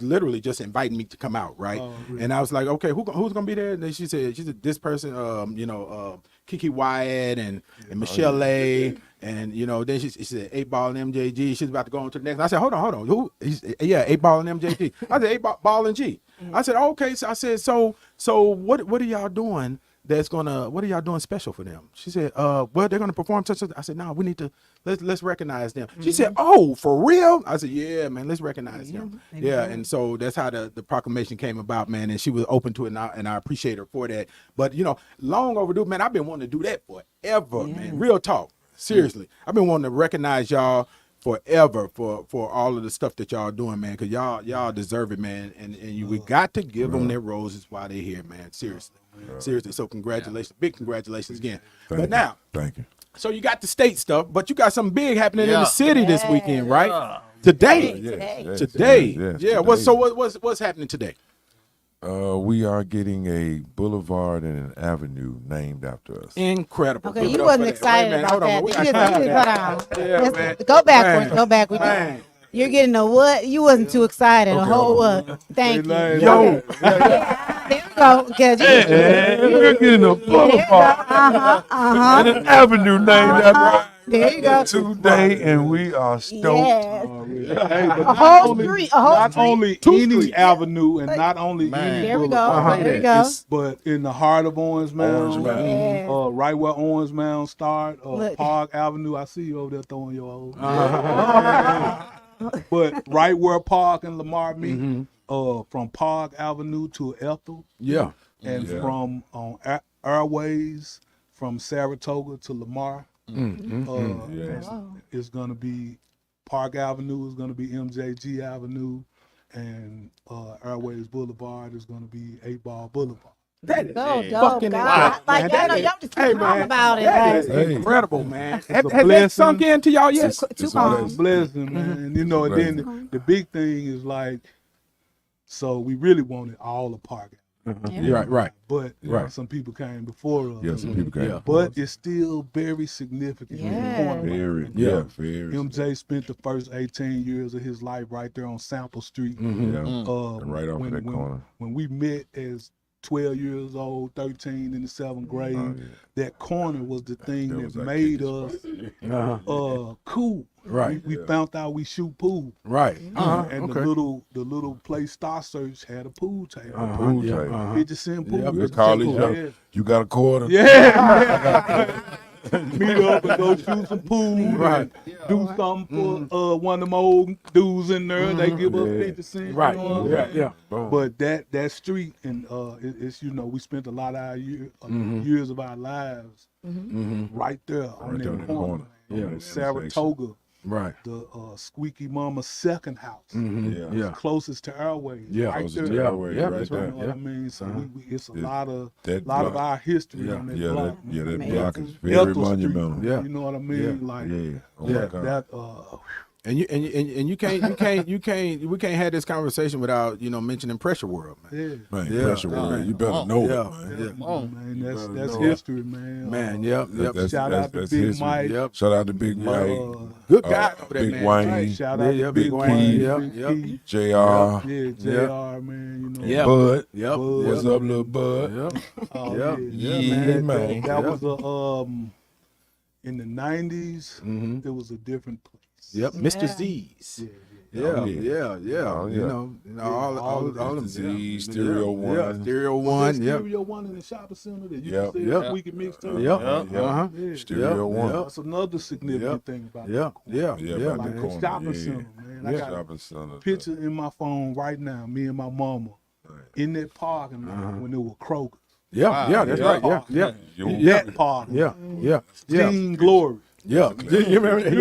literally just inviting me to come out, right? Oh, really? And I was like, okay, who's gonna be there? And then she said this person, you know, Kiki Wyatt and Michelle A. And you know, then she said 8 Ball and MJG. She's about to go on to the next. I said, hold on. Who? Yeah, 8 Ball and MJG. I said 8 Ball and G. I said, okay. So I said, so what are y'all doing? What are y'all doing special for them? She said, well, they're gonna perform such. I said, no, we need to let's recognize them. She said, oh, for real? I said, yeah, man, let's recognize them. Yeah, and so that's how the proclamation came about, man. And she was open to it, and I appreciate her for that. But you know, long overdue, man. I've been wanting to do that forever, man. Real talk. Seriously, I've been wanting to recognize y'all forever for all of the stuff that y'all doing, man. Cause y'all deserve it, man. And we got to give them their roses while they're here, man. Seriously, seriously. So congratulations, big congratulations again. Thank you. Now, Thank you. so you got the state stuff, but you got something big happening in the city this weekend, right? Today. Yes, Today. yes, Yeah. today. What's happening today? We are getting a boulevard and an avenue named after us. Incredible. Okay, Give it you up wasn't for that. excited Wait a minute, about hold on. that. We You got just time for that. hold on. Yeah, Let's man. go backwards. Man. Go backwards. Man. You're getting a what? You wasn't too excited. A whole what? Thank you. Yo. There we go. Because We're getting a boulevard and an avenue named after there you go. us today, and we are stoked. Yes. Hey, but A whole street. A whole not street. only any avenue and not only any There we go. boulevard, There we go. but in the heart of Orange Mound, Yes. right where Orange Mound start, Look. Park Avenue. I see you over there throwing your old. But right where Park and Lamar meet, from Park Avenue to Ethel, Yeah. and from Airways from Saratoga to Lamar, Yes. it's gonna be Park Avenue is gonna be MJG Avenue, and Airways Boulevard is gonna be 8 Ball Boulevard. That is Go, fucking God. Like, man. y'all just keep Hey, talking man. about it. That Like, is Hey. incredible, man. Has a that blessing. sunk into y'all yet? two It's pounds. Blessing, man. You know, and then the big thing is like, so we really wanted all the Park Avenue, Right. but Right. some people came before us. Yes, some people came. Yeah. But it's still very significant in Yeah. the corner. Very, Yeah. very. MJ spent the first 18 years of his life right there on Sample Street. Yeah. Uh, Right off of that corner. When we met as 12 years old, 13 in the 7th grade, that corner was the thing That that, was our made kicking us cool. Right. We found out we shoot pool. Right. And Okay. the little place Star Search had a pool table. Pool Yeah. table. 50 cent pool. Yep. They 50 call cent each pool. other. You got a quarter? Yeah. Meet up and go shoot some pool. Right. And do something for one of them old dudes in there. They give us 50 cents. Right. You know what I'm saying? Yeah. Boom. But that street and it's we spent a lot of our years of our lives right there on Right there that in the corner. corner. Yeah. On Saratoga, Right. the Squeaky Mama's second house. Yeah. Yeah. Closest to Airways. Yeah. Right Closest there. to Yeah. Airways, Yeah, right that's there. You know what I mean? So it's a lot of that of block. our history Yeah. on that Yeah, block. that block is very Ethel Street, monumental. Yeah. You know what I mean? Like Yeah. Oh Yeah. my God. that. And you can't we can't have this conversation without mentioning Pressure World, man. Yeah. Man, Yeah. pressure world. You better know Yeah. it, man. Yeah. Man, that's history, man. Man, yep. Shout out to Big history. Mike. Yep. Shout out to Big Mike, Good guy over there, Big man. Wayne, Right, shout out Yeah, to Big Big Wayne, Wayne, yep, Big yep. Keith. JR, Yeah, JR, man, you know. Yeah. Bud. Yep. What's Yep. up, little Bud? Yep. Oh, Yeah. Yeah, man. That was a in the 90s. Mhm. It was a different place. Yep. Mr. Z's. Yeah, Oh, yeah. Oh, You yeah. know, all of them. Mr. Z, Yeah. Stereo Yeah, One. Stereo That One. Yep. Stereo One in the shopping center that you Yep. can Yep. see we can mix too. Yep. Yeah. Uh-huh. Yeah. Stereo Yep. One. Yep. That's another significant Yep. thing about Yeah. that corner. Yeah. Yeah, Yeah. about Like the the corner, shopping yeah. center, man. I got Shopping center. a picture in my phone right now, me and my mama in that parking lot when it was Kroger. Yeah. Yeah. That's right. Yeah. Yeah. Yeah. That parking Yeah. lot. Yeah. Yeah. Gene Glory. Yeah. You remember that?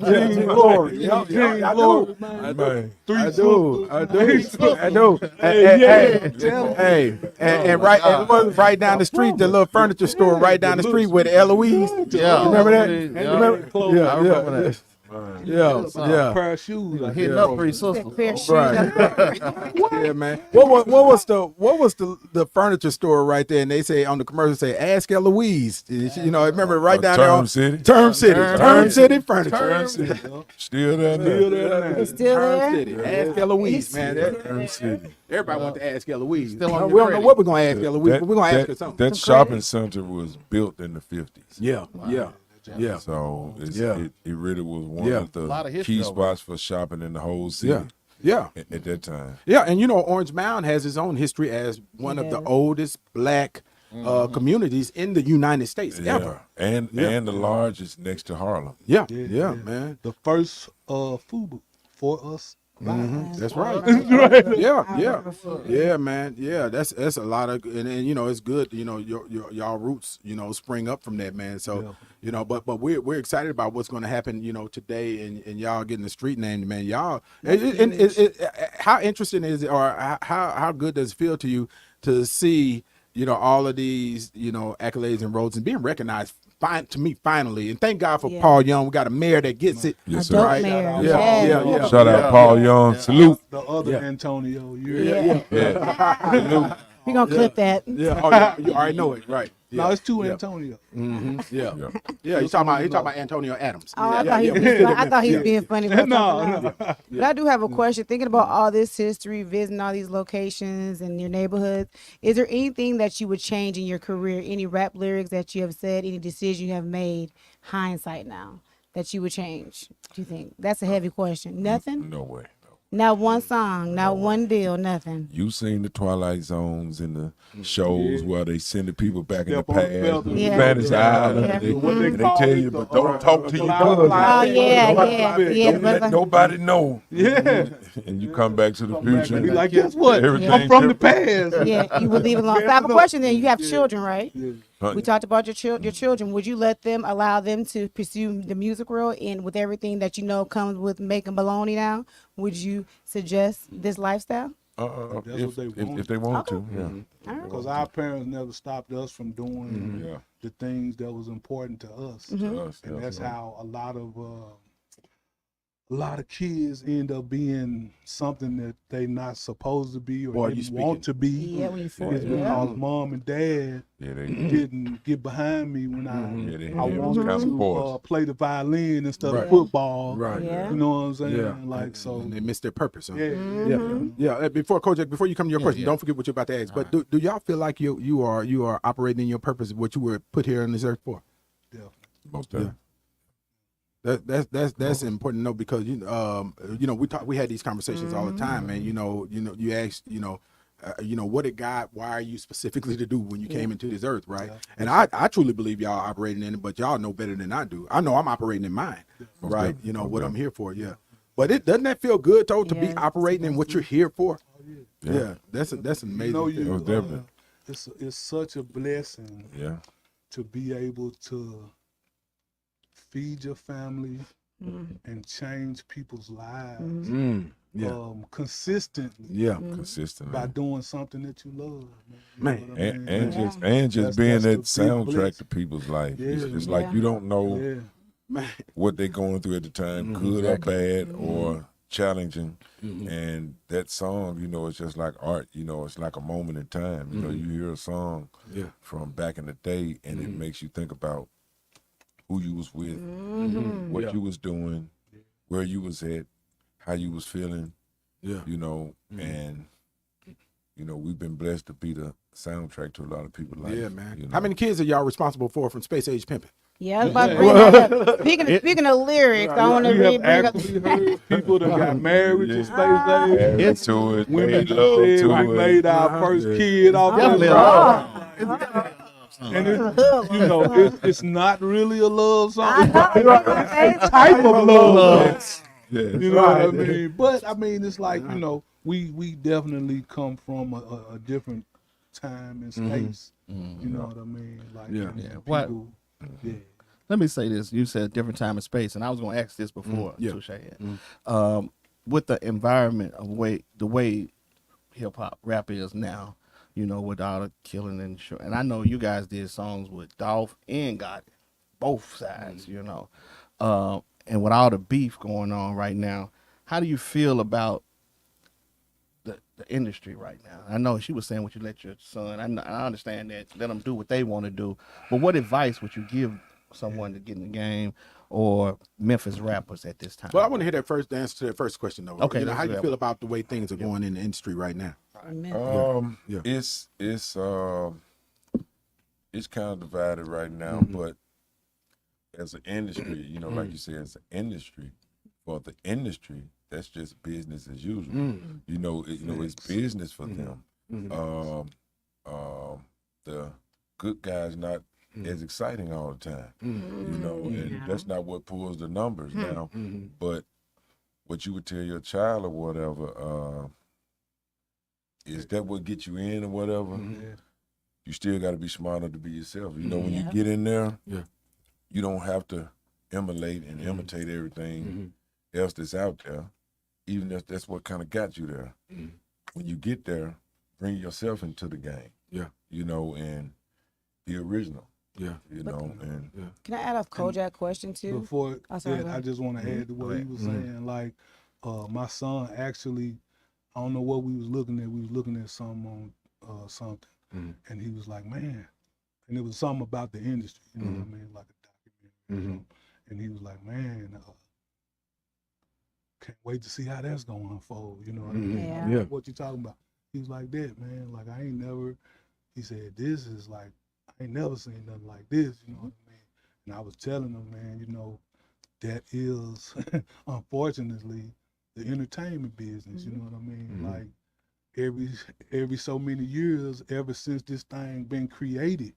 Yeah. Gene Glory. Yeah. Gene I Glory, do. man. Man. I do. I do. Hey, and right, and it was right down the street, the little furniture store right down the street with Eloise. Yeah. You remember that? Yeah. Remember? Yeah, I remember that. Yeah, A pair of shoes. I Hitting had. up for your sister. Fair shoes. Right. Yeah, man. What was the furniture store right there? And they say on the commercial say ask Eloise. Remember right down there Term on City. Term City Furniture. Term City. Still there Still now. there now. It's still Term there. City. Ask Eloise, man. Term City. Everybody want to ask Eloise. Still on We your don't know credit. what we're gonna ask Eloise, but we're gonna ask her something. That shopping center was built in the 50s. Yeah, yeah, yeah. So Yeah. it really was one Yeah. of lot of the history key over spots for shopping in the whole city Yeah. Yeah. at that time. Yeah, and Orange Mound has its own history as one of the oldest black communities in the United States ever. And the largest next to Harlem. Yeah, yeah, man. The first FUBU for us That's right. Right. Yeah, man. Yeah, that's a lot of, and you know, it's good. You know, y'all roots, you know, spring up from that, man. So you know, but we're excited about what's going to happen, you know, today, and y'all getting the street name, man. Y'all, how interesting is it, or how good does it feel to you to see, you know, all of these, you know, accolades and roads and being recognized? To me, finally, and thank God for Paul Young. We got a mayor that gets it. Yes, A dope sir. mayor. Yeah. Shout out Paul Young. Salute. The other Antonio. Yeah. Salute. We're going to clip that. Yeah. Oh, yeah. You already know it, right? Yeah. No, it's two Antonio. Yeah. He's talking about Antonio Adams. Oh, I thought he was being funny. No. But I do have a question. Thinking about all this history, visiting all these locations and your neighborhoods, is there anything that you would change in your career? Any rap lyrics that you have said, any decision you have made, hindsight now, that you would change? Do you think? That's a heavy question. Nothing? No way. Not one song, not one deal, nothing. You seen the Twilight Zones and the shows where they send the people back in the Step on the past, belt. Fantasy Island, Yeah. and they tell you, but don't talk to your cousin. Oh, yeah. Don't let nobody know. Yeah. And you come back to the future. Be like, guess what? Everything I'm from the different. past. Yeah, you would leave it alone. So I have a question then. You have children, right? Huh? We talked about your children. Would you allow them to pursue the music world, and with everything that you know comes with making baloney now? Would you suggest this lifestyle? That's what they want. If they want to, yeah. All right. Because our parents never stopped us from doing Yeah. the things that was important to us. To us, And yeah, that's yeah. how a lot of kids end up being something that they not supposed to be or Boy, didn't you want to be. Yeah, when you It's yeah. because mom and dad Yeah, they didn't get behind me when yeah, they I wanted kind of to forced. play the violin instead Right. of football. Right. Yeah. You know what I'm saying? Yeah. Like, so, And they missed their purpose. Huh? yeah. Yeah. Before Kojak, before you come to your question, yeah. don't forget what you're about to ask. But do y'all feel like you are operating in your purpose, what you were put here on this earth for? Most of them. That's important to know, because you know we had these conversations all the time, man. You asked what did God wire you specifically to do when you came into this earth, right? And I truly believe y'all are operating in it, but y'all know better than I do. I know I'm operating in mine, right? definitely. You know Most what I'm definitely. here for, yeah. But doesn't that feel good though to be Yeah. operating in what you're here for? Yeah. Yeah, that's an amazing know thing. Most definitely. It's such a blessing Yeah. to be able to feed your family and change people's lives Yeah, consistently yeah, Consistently. by doing something that you love. Man. You know what I mean? And just being That's that the big soundtrack blessing. to people's life. Yeah. It's Yeah. like you don't know Yeah. man. what they're going through at the time, good or bad or challenging. And that song, it's just like art. It's like a moment in time. You hear a song Yeah. from back in the day, and it makes you think about who you was with, what Yeah. you was doing, where you was at, how you was feeling. Yeah. And we've been blessed to be the soundtrack to a lot of people's life. Yeah, man. you know. How many kids are y'all responsible for from Space Age Pimping? Yeah, I was about to bring that up. Speaking of lyrics, I want to We bring have up. actually heard people that got married to space age. Married to it, Women made that love said to we it. made our first kid off Definitely that a song. And it's not really a love song. I know, It's a type of love. Yes. You know what I mean? But I mean, it's like, we definitely come from a different time and space. You know what I mean? Like, Yeah. and Yeah. people, yeah. Let me say this. You said different time and space, and I was going to ask this before. Yeah. Touche had. With the environment of the way hip hop rap is now, with all the killing and I know you guys did songs with Dolph and Gotti, both sides, and with all the beef going on right now, how do you feel about the industry right now? I know she was saying what you let your son. I understand that. Let them do what they want to do. But what advice would you give someone to get in the game or Memphis rappers at this time? Well, I want to hear that first answer to that first question though. Okay, How let's you do that feel one. about the way things are going in the industry right now? Yeah. Yeah. It's kind of divided right now, but as an industry, like you said, as an industry, for the industry, that's just business as usual. It's business for them. The good guys not as exciting all the time, and that's not what pulls the numbers now. But what you would tell your child or whatever, is that what get you in or whatever? Yeah. You still got to be smart enough to be yourself. You know, when you Yeah. get in there, Yeah. you don't have to emulate and imitate everything else that's out there, even if that's what kind of got you there. When you get there, bring yourself into the game. Yeah. You know, and be original. Yeah. You know, and Can I add a Kojak question too? Before Oh, sorry, go that, I ahead. just want to add to what he was saying. Like, my son actually, I don't know what we was looking at. We was looking at something on something, and he was like, "Man," and it was something about the industry. You know what I mean, like a documentary. You know? And he was like, "Man, can't wait to see how that's gonna unfold." You know what I mean? Yeah. I'm Yeah. like, "What you talking about?" He was like, "That, man. Like, I ain't never." He said, "This is like, I ain't never seen nothing like this." You know what I mean? And I was telling him, man, you know, that is unfortunately the entertainment business. You know what I mean? Like every so many years, ever since this thing been created,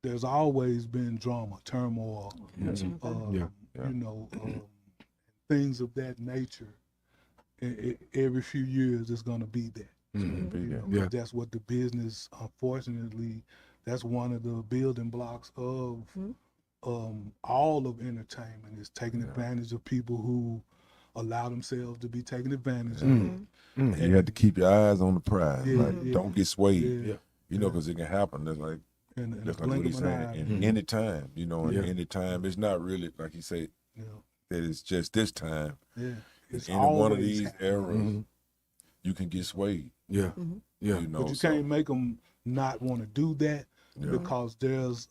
there's always been drama, turmoil, Yeah. you know, things of that nature. Every few years, it's gonna be that. You know, 'cause Yeah. that's what the business, unfortunately, that's one of the building blocks of all of entertainment is taking advantage of people who allow themselves to be taken advantage of. and you have to keep your eyes on the prize. Yeah, Like, yeah. don't get swayed. Yeah. You know, because it can happen. That's like And the that's like blink what he's of an saying. eye. And any time, you know, and Yeah. any time, it's not really like he said Yeah, that it's just this time. yeah. In It's any one of always these happening. eras, you can get swayed. Yeah. Yeah. You know, But you so, can't make them not want to do that Yeah. because there's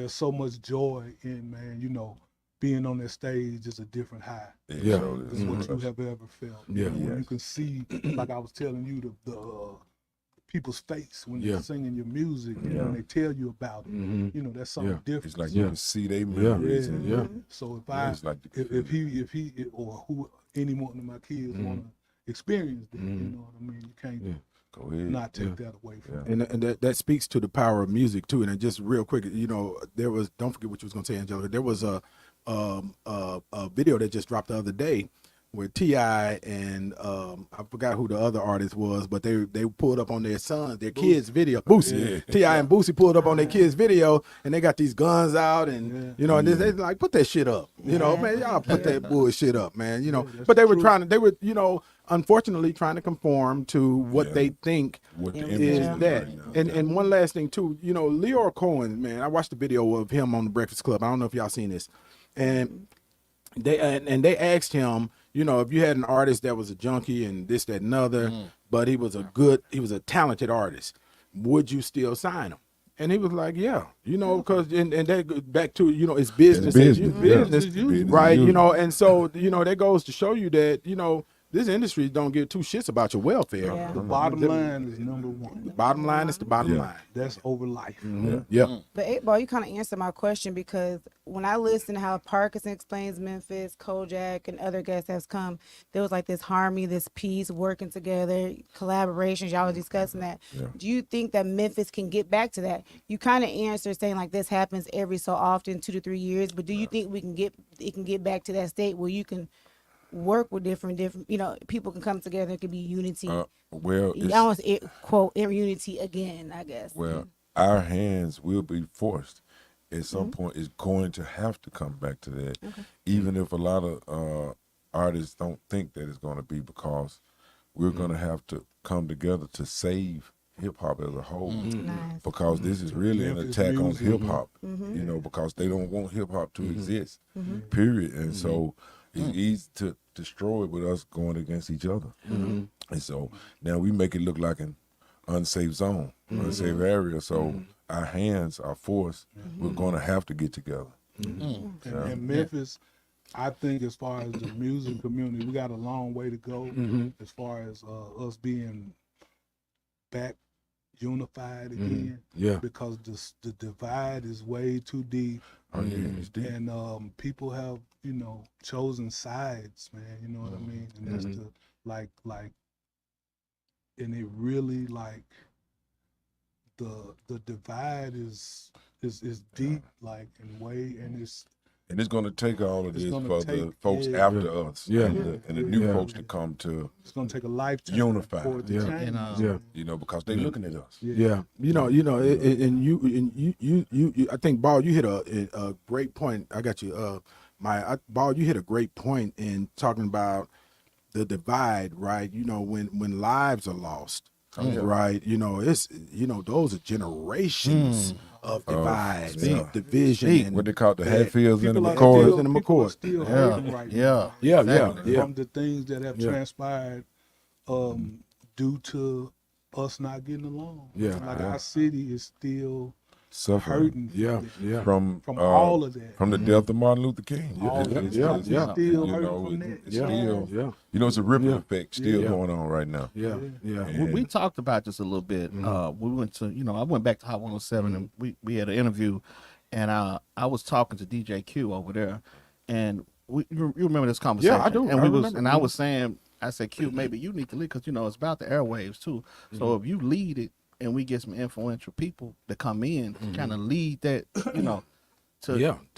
so much joy in, man, you know, being on that stage is a different high Yeah. so than what you have ever felt. Yeah. You know, when you Yes. can see, like I was telling you, the people's face when Yeah. they're singing your music and when they tell you about it. You know, that's something Yeah. different. It's like Yeah. you can see their memories. And, Yeah. So if Yeah, it's like the if he or who any one of my kids want to experience that, you know what I mean? You can't Yeah. Go ahead. not take that away from them. And that speaks to the power of music too. And just real quick, you know, there was, don't forget what you was gonna say, Angelica. There was a video that just dropped the other day where T.I. and I forgot who the other artist was, but they pulled up on their kids' video. Boosie. Yeah. T.I. and Boosie pulled up on their kids' video, and they got these guns out, and you know, and they like, put that shit up. You know, man, y'all put that bullshit up, man. You know, that's but they were true. they were, you know, unfortunately trying to conform to what they think What the is image that. right now. And one last thing too, you know, Leor Cohen, man, I watched the video of him on the Breakfast Club. I don't know if y'all seen this, and they asked him, you know, if you had an artist that was a junkie and this, that, and other, but he was a talented artist, would you still sign him? And he was like, yeah, you know, because and that goes back to, you know, it's business, It's as business, business, yeah. Business right? as You know, usual. and so, you know, that goes to show you that, you know, this industry don't give two shits about your welfare. Yeah. The bottom line is number one. The bottom line is the bottom Yeah. line. That's over life. Yeah. But 8 Ball, you kind of answered my question because when I listened to how Parkinson explains Memphis, Kojak, and other guests has come, there was like this harmony, this peace, working together, collaborations. Y'all were discussing that. Yeah. Do you think that Memphis can get back to that? You kind of answered saying like this happens every so often, 2 to 3 years. But do you think it can get back to that state where you can work with different, you know, people can come together, it could be unity. Well, I almost quote unity again, I guess. well, our hands will be forced at some point. It's going to have to come back to that, even if a lot of artists don't think that it's going to be, because we're going to have to come together to save hip hop as a whole, Nice. because this is really an Memphis attack on music. hip hop. You know, because they don't want hip hop to exist. Period. And so it's easy to destroy it with us going against each other. And so now we make it look like an unsafe zone, unsafe area. So our hands are forced. We're going to have to get together. And Memphis, I think as far as the music community, we got a long way to go as far as us being back unified again. Yeah. Because the divide is way too deep. Oh, yeah, it's deep. And people have, you know, chosen sides, man. You know what I mean? And that's the like, and it really like the divide is deep, like in way, and And it's going to take all of It's this gonna for the take- folks yeah. after us Yeah. and the new Yeah. folks to come to, It's gonna take a lifetime Unify. for it to Yeah. change. And, Yeah. because they're looking at us. Yeah, and you, I think, Ball, you hit a great point. I got you, Ball, you hit a great point in talking about the divide, right? When lives are lost, right? It's those are generations of divides, of division, and What they call the Hatfields and the People are McCoys. still, and the people are McCoys. still Yeah. hurting right now yeah. from the things that have Yeah. transpired due to us not getting along. Yeah. Like our city is still Suffering hurting Yeah. from all of that. from the death of Martin Luther King. All of It's- that. it's- Yeah. Still you hurting know, from that. it's Yeah. still, Yeah. it's a ripple Yeah. effect still Yeah. going on right now. Yeah. we talked about this a little bit. We went to, I went back to Hot 107 and we had an interview, and I was talking to DJ Q over there, and you remember this conversation? Yeah, I do. And I remember. I was saying, I said, Q, maybe you need to lead, because it's about the airwaves too. So if you lead it, and we get some influential people to come in, kind of lead that, to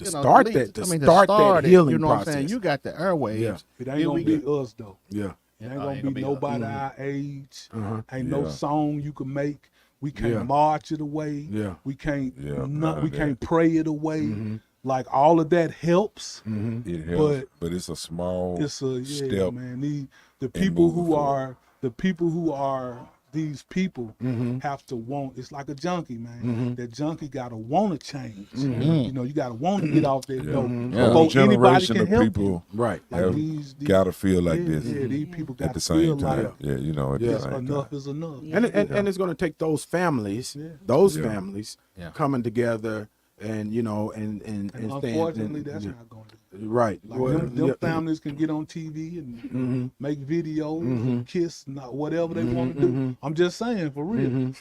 start lead- that, to I mean, start that it, healing you know what I'm saying? process. You got the airwaves. Yeah. It ain't Then gonna we be get- us though. Yeah. It ain't Oh, gonna ain't be gonna be nobody our age. Uh-huh. Ain't no Yeah. song you can make. We can't Yeah. march it away. Yeah. We can't. Yeah, none of we that. can't pray it away. Mm-hmm. Like all of that helps. It helps, But but it's a small It's a step. man. The people moving who forward. are these people have to want. It's like a junkie, man. That junkie gotta want to change. You gotta want to get off that dope A before anybody generation can of help people you. Right. Like have these gotta feel like yeah, this Yeah, these people got at the to feel same time. like At the yes, same enough time. is enough. And it's going to take those families, families Yeah. coming together and and And staying- unfortunately, that's yeah. not going to. Right. Like Well, them yeah. families can get on TV and make videos and kiss, not whatever they want to do. I'm just saying, for real.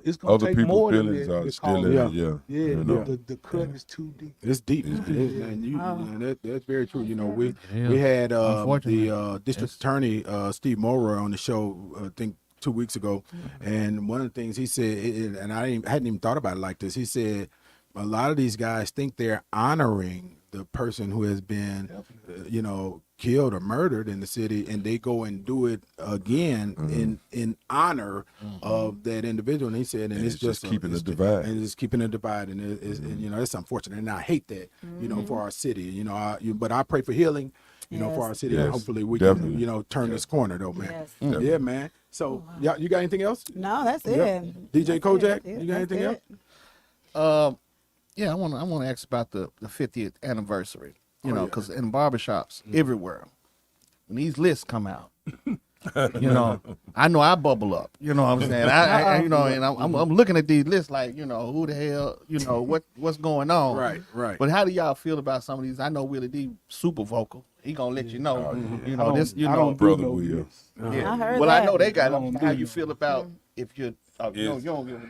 It's gonna Other take people's more than feelings that. are because- still in it. Yeah. Yeah, You know. the cut is too deep. It's deep. That's very true. We had Unfortunately. the district attorney Steve Morer on the show I think 2 weeks ago, and one of the things he said, and I hadn't even thought about it like this. He said a lot of these guys think they're honoring the person who has been, killed or murdered in the city, and they go and do it again in honor of that individual. And he said, and it's just keeping the it's- divide. and it's keeping a divide, and it's unfortunate, and I hate that, for our city, but I pray for healing, for our city, and Yes, hopefully we definitely. can, turn this corner though, man. Yes. Yeah, man. So, you got anything else? No, that's it. Yeah. DJ That's Kojak, it. you got That's anything it. else? Yeah, I want to ask about the 50th anniversary. Oh, yeah. Because in barbershops everywhere, when these lists come out, I know I bubble up. You know what I'm saying? And I'm looking at these lists like, who the hell, what's going on? Right. But how do y'all feel about some of these? I know Willie D super vocal. He gonna let you know. I don't do Brother no Will. lists. Yeah. I heard Well, that. I know they got I don't how do you no feel about if you're. Yes. You don't give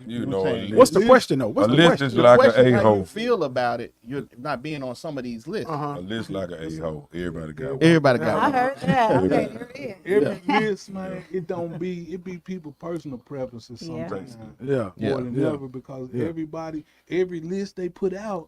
You what know, I'm a saying? list- What's the question though? What's a the list question? is The like question, an how you a-hole. feel about it? You're not being on some of these lists. A list like an a-hole. Everybody got one. Everybody got I one. heard that. Okay, there it is. Every list, man, it be people personal preferences Yeah. sometimes. Yeah. More than Yeah. ever, because Yeah. every list they put out,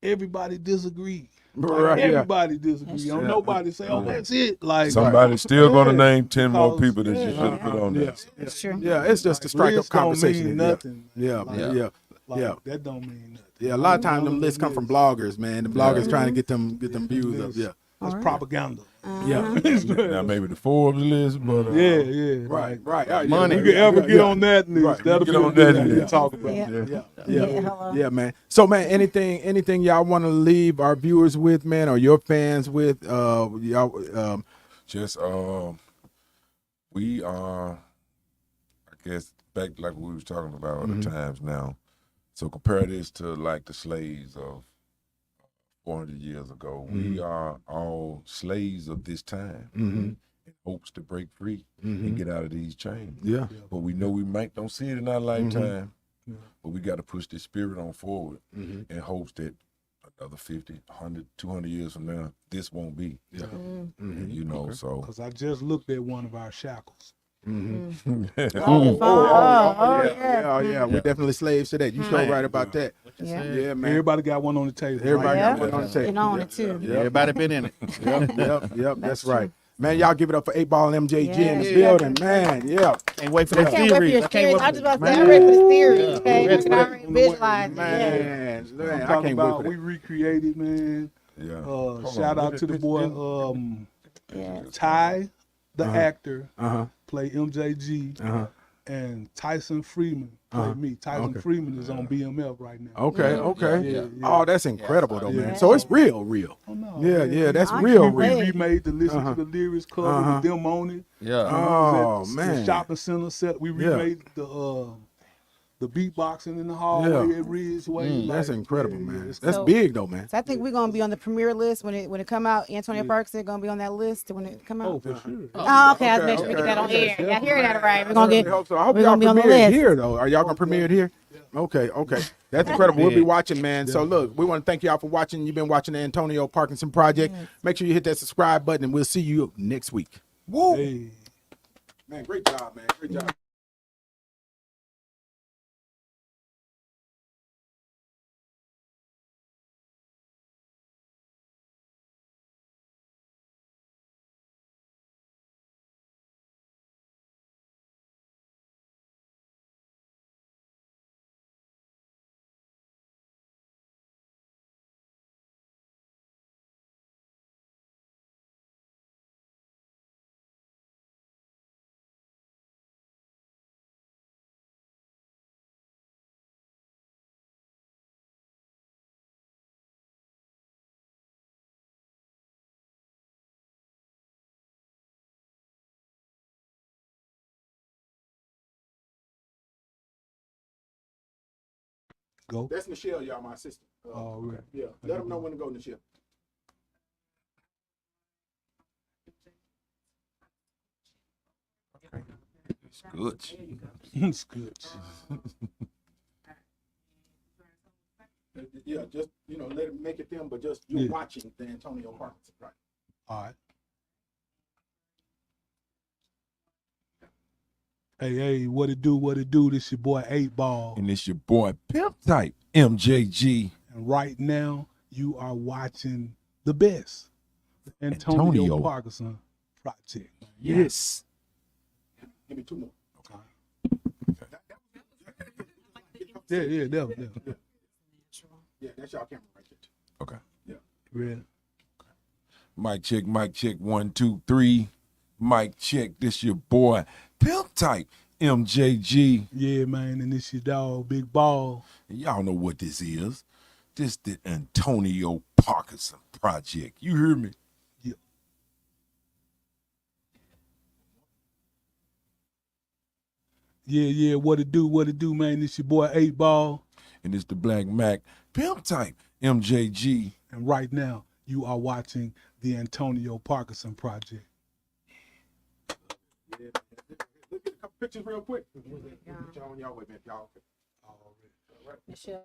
everybody disagree. Right, yeah. Everybody disagree. Don't nobody say, "Oh, that's it." Like Somebody's still gonna Yeah, name 10 more because- people that you yeah. should have put on there. It's true. Yeah, it's just to strike up lists don't conversation. mean Yeah. nothing. Yeah, Like, yeah. Like, Yeah. that don't mean nothing. Yeah, a lot of times All them of lists the come from lists- bloggers, man. The bloggers trying to get them views up. Yeah. That's propaganda. Yeah. Now maybe the Forbes list, but Yeah. Right. Money. You can ever get on that list. Right, That'll get be on on that that list. talk about. Yeah. Yeah. hello. Man. So, man, anything y'all want to leave our viewers with, man, or your fans with? Y'all. just we are, I guess, back like we was talking about other times now. So compare this to like the slaves of 400 years ago. We are all slaves of this time in hopes to break free and get out of these chains. Yeah. But we know we might don't see it in our lifetime, but we got to push this spirit on forward in hopes that another 50, 100, 200 years from now, this won't be. Yeah. So Because I just looked at one of our shackles. Mm-hmm. Oh, yeah. We're definitely slaves to that. You so right about that. Yeah. Yeah, man. Everybody got one on the table. Everybody Yeah. got one on the table. And on it too. Everybody been in it. Yep. That's right. Man, y'all give it up for 8-Ball MJG in the Yeah. building, man. Yeah. Can't wait for I that can't wait for series. your I can't series. wait I for was just about to say, I'm ready for the series. Okay, ready we for can already visualize it. Yeah. Man, I'm I talking can't wait about for we that. recreated, man. Yeah. Hold on. Shout out Look to at the this boy in- Yeah. Ty, the actor, Uh-huh. play MJG, Uh-huh. and Tyson Freeman play me. Tyson Okay. Freeman is on BMF right now. Okay. Yeah. Oh, that's incredible though, Yeah. man. So it's real. Oh, no, Yeah, man. that's I real, can't We real. wait. remade the Listen Uh-huh. to the Lyrics cover Uh-huh. with them on it. Yeah. Oh, We was at man. the shopping center set. We Yeah. remade the beatboxing in the hallway Yeah. at Ridgeway. That's Like, incredible, yeah, man. it's That's So- big though, man. So I think we're gonna be on the premiere list when it come out. Antonio Parkinson gonna be on that list when it come Oh, out. for sure. Oh, okay. I was making sure we Okay, get that on okay. air. Y'all hear that right? We're gonna I get. hope so. I hope we're y'all gonna be on the premiere it list. here though. Are y'all gonna premiere it here? Okay. That's incredible. We'll be watching, man. So look, we want to thank y'all for watching. You've been watching the Antonio Parkinson Project. Make sure you hit that subscribe button, and we'll see you next week. Woo! Hey. Man, great job, man. Great job. Go. That's Michelle, y'all, my sister. All right. Yeah, let them know when to go, Michelle. It's good. It's good. Yeah, just let it make it them, but just you Yeah. watching the Antonio Parkinson, right? All right. Hey, what it do? This your boy 8-Ball. And it's your boy Pimp Type MJG. And right now, you are watching the best. The Antonio Parkinson Project. Yes. Give me two more. Yeah, definitely. Yeah, that's y'all camera right there. Okay. Ready? Mic check, 1, 2, 3. Mic check. This your boy Pimp Type MJG. Yeah, man, and this your dog, Big Ball. And y'all know what this is. This the Antonio Parkinson Project. You hear me? Yeah, what it do, man? This your boy 8-Ball. And it's the Black Mac Pimp Type MJG. And right now, you are watching the Antonio Parkinson Project. Yeah. Look at a couple pictures real quick. Y'all on y'all way, man. Y'all okay. Michelle.